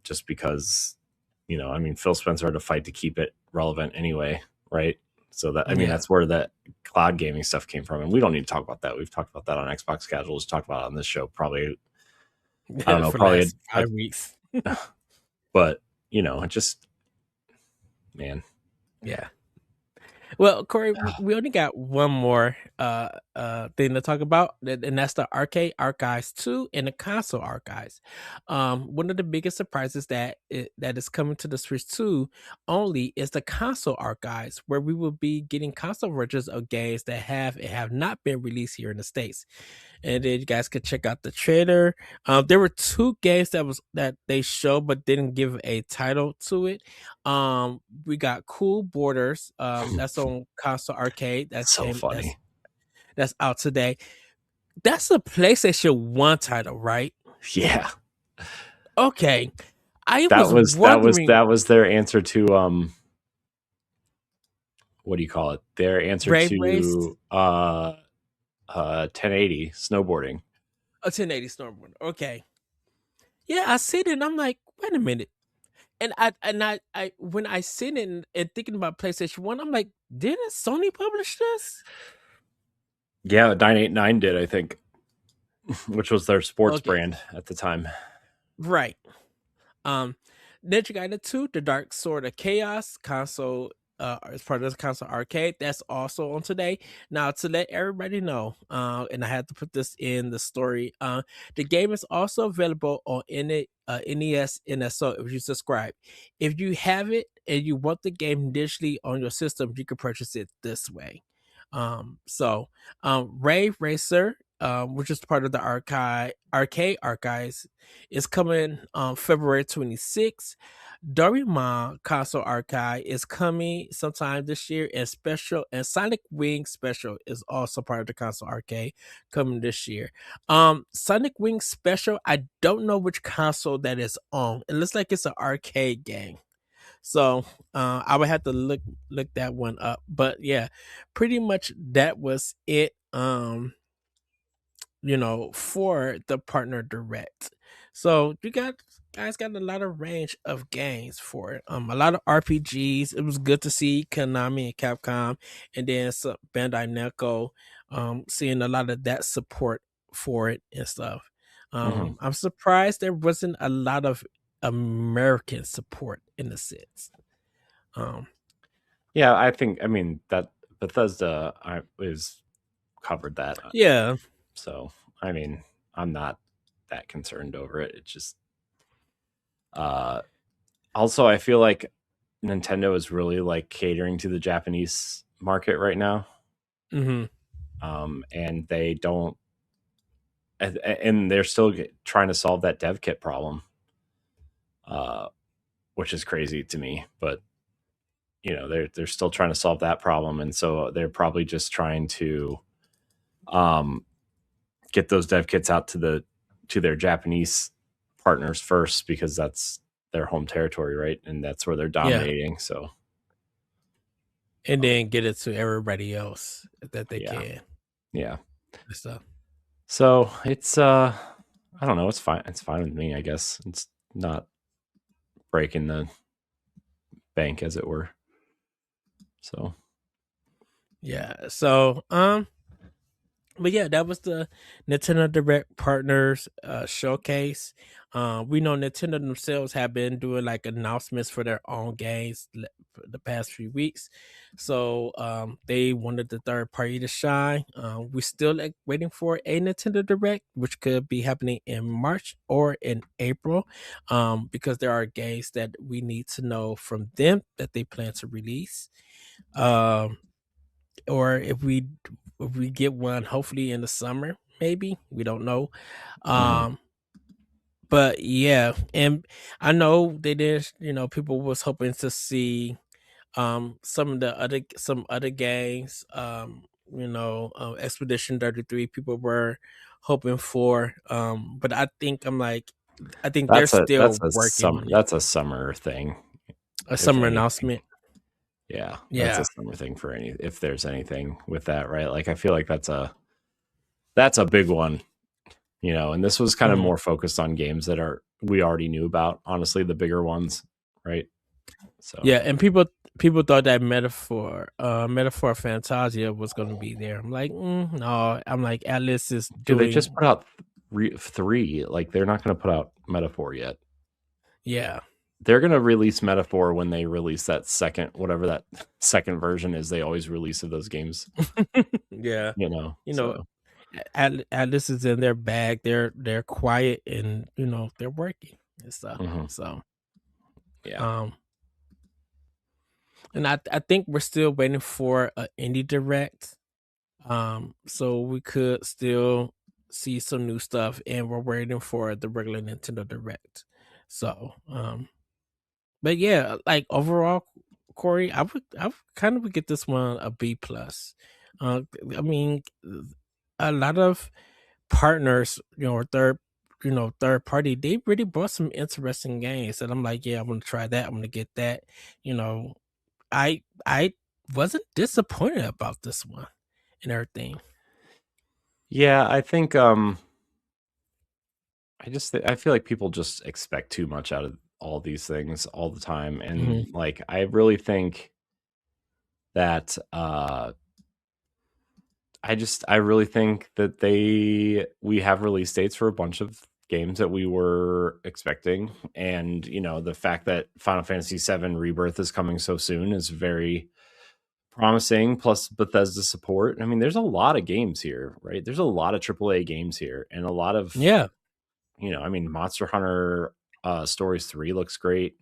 just because, I mean, Phil Spencer had to fight to keep it relevant anyway, right? So that, I mean, yeah. that's where that cloud gaming stuff came from, and we don't need to talk about that. We've talked about that on Xbox Casuals, talked about it on this show, probably. I don't know, For the probably last 5 weeks. but it just, man. Yeah. Well, Corey, we only got one more thing to talk about, and that's the arcade archives 2 and the console archives. One of the biggest surprises that is coming to the Switch 2 only is the console archives, where we will be getting console versions of games that have and have not been released here in the States. And then you guys could check out the trailer. There were two games that they showed but didn't give a title to it. We got Cool Borders. That's on console arcade. That So came funny. that's out today. That's a PlayStation 1 title, right? Yeah. Okay. I That was was that was wondering, that was their answer to, what do you call it? Their answer Brave Race, to 1080 snowboarding. a 1080 Snowboard. Okay. Yeah, I seen it and I'm like, wait a minute. And I when I seen it and thinking about PlayStation 1, I'm like, didn't Sony publish this? Yeah, 989 did, I think, which was their sports Okay, brand at the time. right. Um, Ninja Gaiden 2, The Dark Sword of Chaos console, as part of this console arcade. That's also on today. Now, to let everybody know, and I had to put this in the story. The game is also available on NES, NSO if you subscribe. If you have it and you want the game digitally on your system, you can purchase it this way. Ray Racer, which is part of the arcade archives, is coming February 26th. Doraemon console archive is coming sometime this year, and Sonic Wing Special is also part of the console arcade coming this year. Sonic Wing Special, I don't know which console that is on. It looks like it's an arcade game. So I would have to look that one up. But yeah, pretty much that was it. For the partner direct. So you guys got a lot of range of games for it. A lot of RPGs. It was good to see Konami and Capcom, and then some Bandai Namco, seeing a lot of that support for it and stuff. Hmm. I'm surprised there wasn't a lot of American support in the sense. Um, Yeah, I mean that Bethesda is covered that. yeah. So, I mean, I'm not that concerned over it. It's just uh also I feel like Nintendo is really like catering to the Japanese market right now. Hmm. And they don't and they're still trying to solve that dev kit problem. Uh which is crazy to me, but they're still trying to solve that problem, and so they're probably just trying to um get those dev kits out to their Japanese partners first, because that's their home territory, right? And that's where they're Yeah. dominating. So And then get it to everybody else that they yeah, can yeah. and stuff. So it's I don't know. It's fine. It's fine with me, I guess. It's not breaking the bank, as it were. So Yeah. But yeah, that was the Nintendo Direct Partners showcase. We know Nintendo themselves have been doing like announcements for their own games for the past few weeks. So they wanted the third party to shine. We're still like waiting for a Nintendo Direct, which could be happening in March or in April, because there are games that we need to know from them that they plan to release. Um, or if we get one, hopefully in the summer, maybe we don't know. mhm. um but yeah, and I know they did, people was hoping to see some other games, Expedition 33 people were hoping for, but I think they're still working on it. That's a summer thing, A if summer anything. announcement. Yeah, that's a Yeah. summer thing for any, if there's anything with that, right? Like I feel like that's a big one, and this was kind of Mhm. more focused on games that we already knew about, honestly, the bigger ones, right? So Yeah, and people thought that Metaphor Fantasia was going to be there. I'm like, no. I'm like, Atlas is dude, they just doing. put out three. Like they're not going to put out Metaphor yet. Yeah. They're going to release Metaphor when they release that second, whatever that second version is. They always release of those games, Yeah. You know, So Atlas is in their bag. They're quiet, and they're working and stuff. mhm. So, Yeah. um, and I think we're still waiting for an indie direct. So we could still see some new stuff, and we're waiting for the regular Nintendo Direct. So, but yeah, like overall, Corey, I would kind of get this one a B plus. I mean, a lot of partners, or third party, they really brought some interesting games, and I'm like, yeah, I'm gonna try that. I'm gonna get that. You know, I wasn't disappointed about this one and everything. Yeah, I think I feel like people just expect too much out of all these things all the time, Hmm. and like I really think that I really think that we have release dates for a bunch of games that we were expecting, and the fact that Final Fantasy VII Rebirth is coming so soon is very promising. Plus Bethesda support. I mean, there's a lot of games here, right? There's a lot of AAA games here, and a lot of Yeah. I mean, Monster Hunter Stories 3 looks great.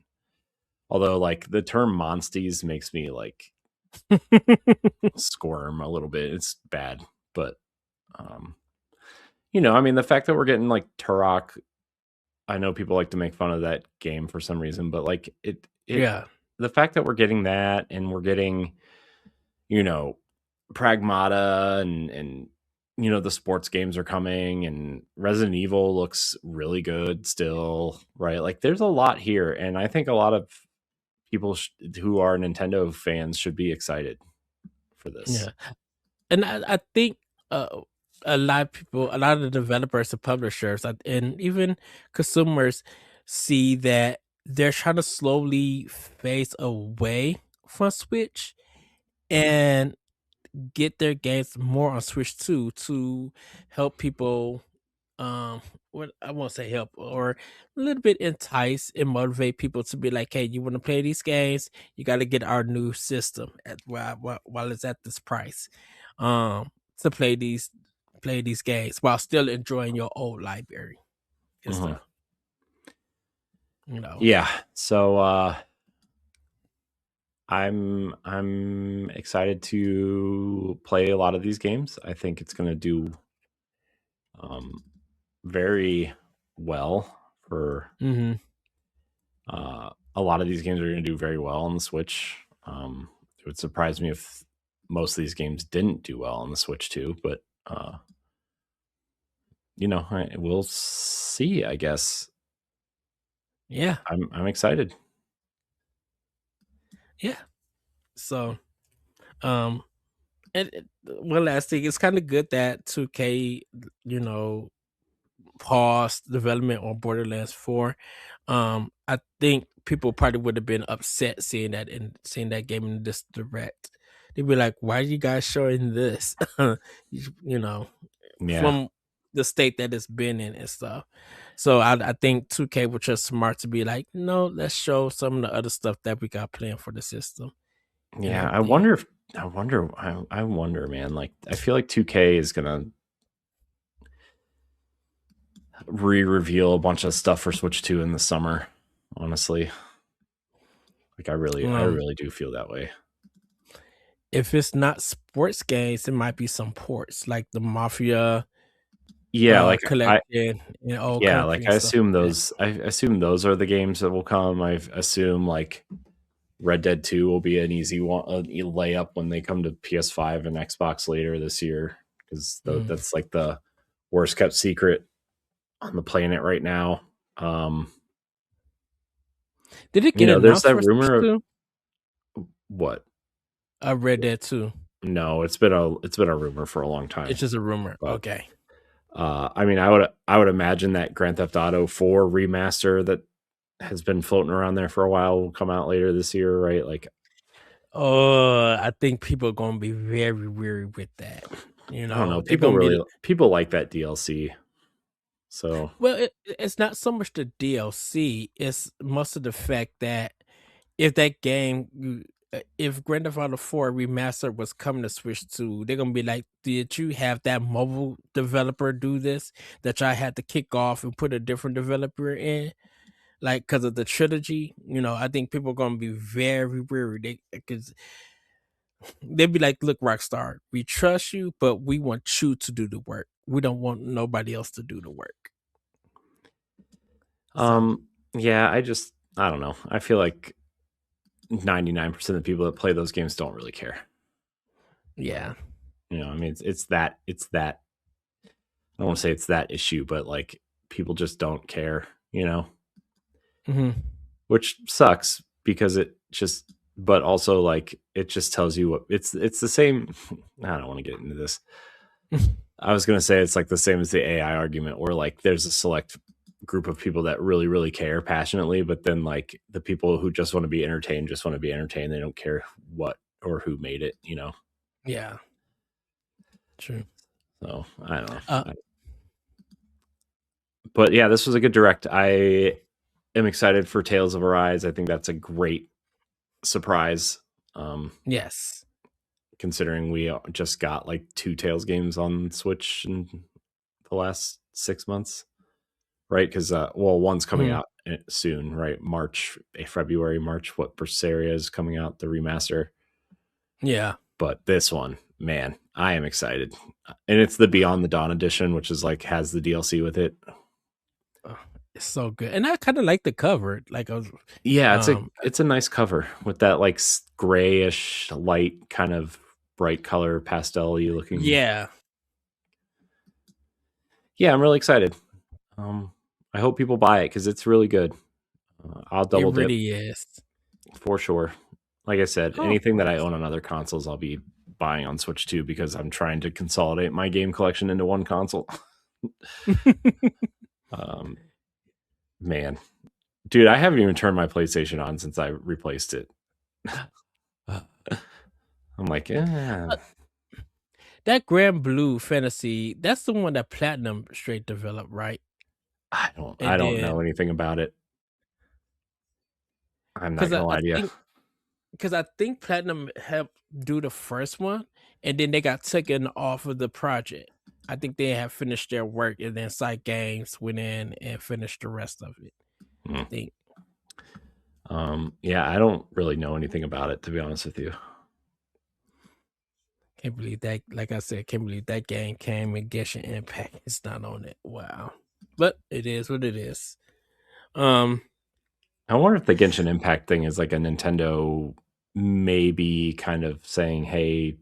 Although, like, the term "monsties" makes me like squirm a little bit. It's bad, but I mean, the fact that we're getting like Turok, I know people like to make fun of that game for some reason, but like Yeah. the fact that we're getting that, and we're getting, Pragmata, and the sports games are coming, and Resident Evil looks really good still, right? Like, there's a lot here, and I think a lot of people who are Nintendo fans should be excited for this. Yeah. And I think a lot of people, a lot of the developers and publishers, and even consumers see that they're trying to slowly phase away from Switch and get their games more on Switch 2 to help people. What I won't say help, or a little bit entice and motivate people to be like, hey, you want to play these games, you got to get our new system at while it's at this price, um to play these games while still enjoying your old library and Mhm. stuff, you know. Yeah. So I'm excited to play a lot of these games. I think it's going to do very well for Mm-hmm. a lot of these games are going to do very well on the Switch. It would surprise me if most of these games didn't do well on the Switch too, but we'll see. I guess Yeah. I'm excited. Yeah. So um and one last thing, it's kind of good that 2K, you know, paused development on Borderlands 4. I think people probably would have been upset seeing that and seeing that game in this direct. They'd be like, "Why are you guys showing this?" you know, Yeah, from the state that it's been in and stuff. So I think 2K was just smart to be like, "No, let's show some of the other stuff that we got planned for the system and yeah. everything." I wonder, man. Like, I feel like 2K is gonna re-reveal a bunch of stuff for Switch 2 in the summer. Honestly, like, I Um, really do feel that way. if it's not sports games, it might be some ports like the Mafia Yeah, like collection in old yeah, country like and stuff like that. I assume those are the games that will come. I assume like Red Dead 2 will be an easy one, a layup when they come to PS5 and Xbox later this year, because Mm. that's like the worst kept secret on the planet right now. Did it get There's announced that for Switch rumor of 2? what? I read that too. No, it's been a rumor for a long time. It's just a rumor. But Okay. I mean, I would imagine that Grand Theft Auto 4 remaster that has been floating around there for a while will come out later this year, right? Like, I think people are gonna be very weary with that. You I don't know. know, they're gonna be People like that DLC. So well. It's not so much the DLC. It's most of the fact that if that game, if Grand Theft Auto 4 remaster was coming to Switch 2, they're gonna be like, "Did you have that mobile developer do this? That I had to kick off and put a different developer in?" Like, because of the trilogy, I think people are gonna be very weary. Because they'd be like, "Look, Rockstar, we trust you, but we want you to do the work. We don't want nobody else to do the work." So yeah, I don't know. I feel like 99% of the people that play those games don't really care. yeah. I mean, it's that I don't want to say it's that issue, but like, people just don't care, Hmm. which sucks because but also, like, it just tells you what it's the same. I don't want to get into this. I was going to say it's like the same as the AI argument, where like there's a select group of people that really, really care passionately, but then like the people who just want to be entertained just want to be entertained. They don't care what or who made it. Yeah. True. So I don't know. Uh, But yeah, this was a good direct. I am excited for Tales of Arise. I think that's a great surprise. yes. Considering we just got like 2 Tales games on Switch in the last 6 months, right? Because one's coming out soon, right? February, March. What Berseria is coming out, the remaster. Yeah. But this one, man, I am excited, and it's the Beyond the Dawn edition, which is like has the DLC with it. Oh, it's so good, and I kind of like the cover. Like I was, yeah, it's a nice cover with that like grayish light kind of bright color pastel-y looking. Yeah, I'm really excited. I hope people buy it because it's really good. I'll double dip. It really is For sure. Like I said, anything that I own on other consoles, I'll be buying on Switch too, because I'm trying to consolidate my game collection into one console. Man, dude, I haven't even turned my PlayStation on since I replaced it. I'm like, that Grand Blue Fantasy. That's the one that Platinum straight developed, right? I don't know anything about it. I'm not gonna lie to you. Because I think Platinum helped do the first one, and then they got taken off of the project. I think they have finished their work, and then Side Games went in and finished the rest of it. I think. Yeah, I don't really know anything about it, to be honest with you. Can't believe that. Like I said, can't believe that game came and Genshin Impact is not on it. Wow, but it is what it is. I wonder if the Genshin Impact thing is like a Nintendo maybe kind of saying, hey,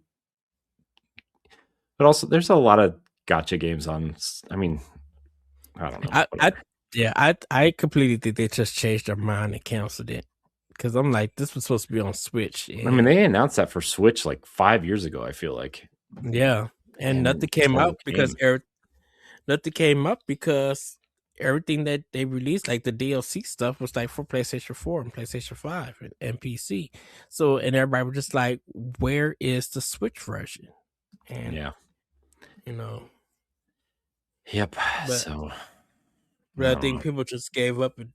but also there's a lot of gacha games on. I mean, I don't know. I completely think they just changed their mind and canceled it, because I'm like, this was supposed to be on Switch. I mean, they announced that for Switch like 5 years ago, I feel like. Yeah, and nothing came out because nothing came up because everything that they released, like the DLC stuff, was like for PlayStation 4 and PlayStation 5 and PC. So, and everybody was just like, where is the Switch version? And yeah, you know. Yep. But I think people just gave up and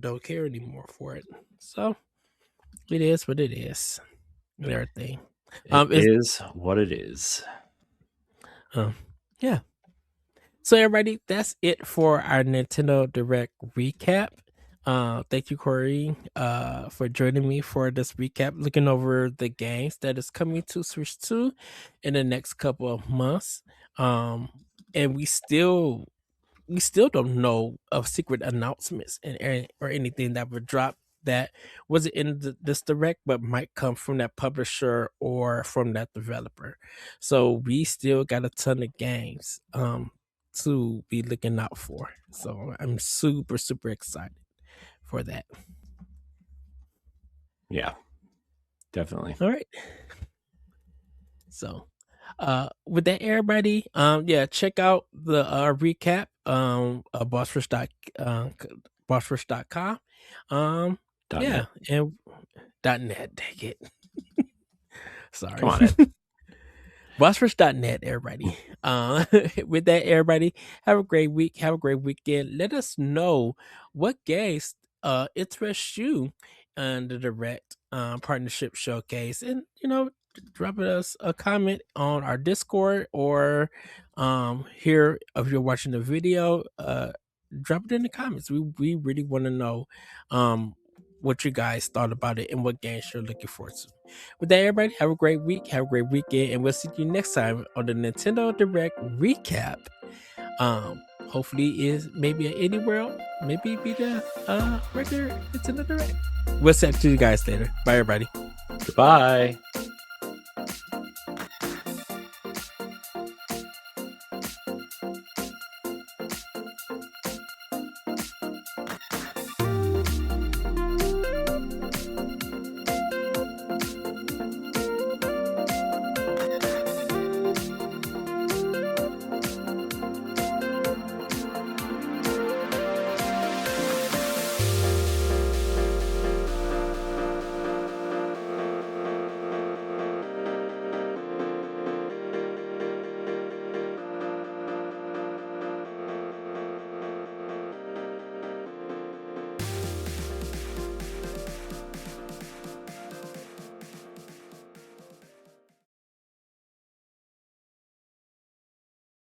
don't care anymore for it. So it is what it is. And everything. It is what it is. Yeah. So everybody, that's it for our Nintendo Direct recap. Thank you, Corey, for joining me for this recap, looking over the games that is coming to Switch 2 in the next couple of months. And we still don't know of secret announcements or anything that would drop that wasn't in this direct, but might come from that publisher or from that developer. So we still got a ton of games to be looking out for. So I'm super, super excited for that. Yeah, definitely. All right. So with that, everybody, check out the recap bossrush.com. .net. And .net, dang it. Sorry. Come on, bossrush.net, everybody. With that, everybody, have a great week. Have a great weekend. Let us know what games interest you in the Direct Partnership Showcase. And, drop us a comment on our Discord or here if you're watching the video, drop it in the comments. We really want to know what you guys thought about it and what games you're looking forward to. With that, everybody, have a great week, have a great weekend, and we'll see you next time on the Nintendo Direct recap. Hopefully is maybe an indie world, maybe be the regular Nintendo Direct. We'll see you guys later. Bye, everybody. Goodbye.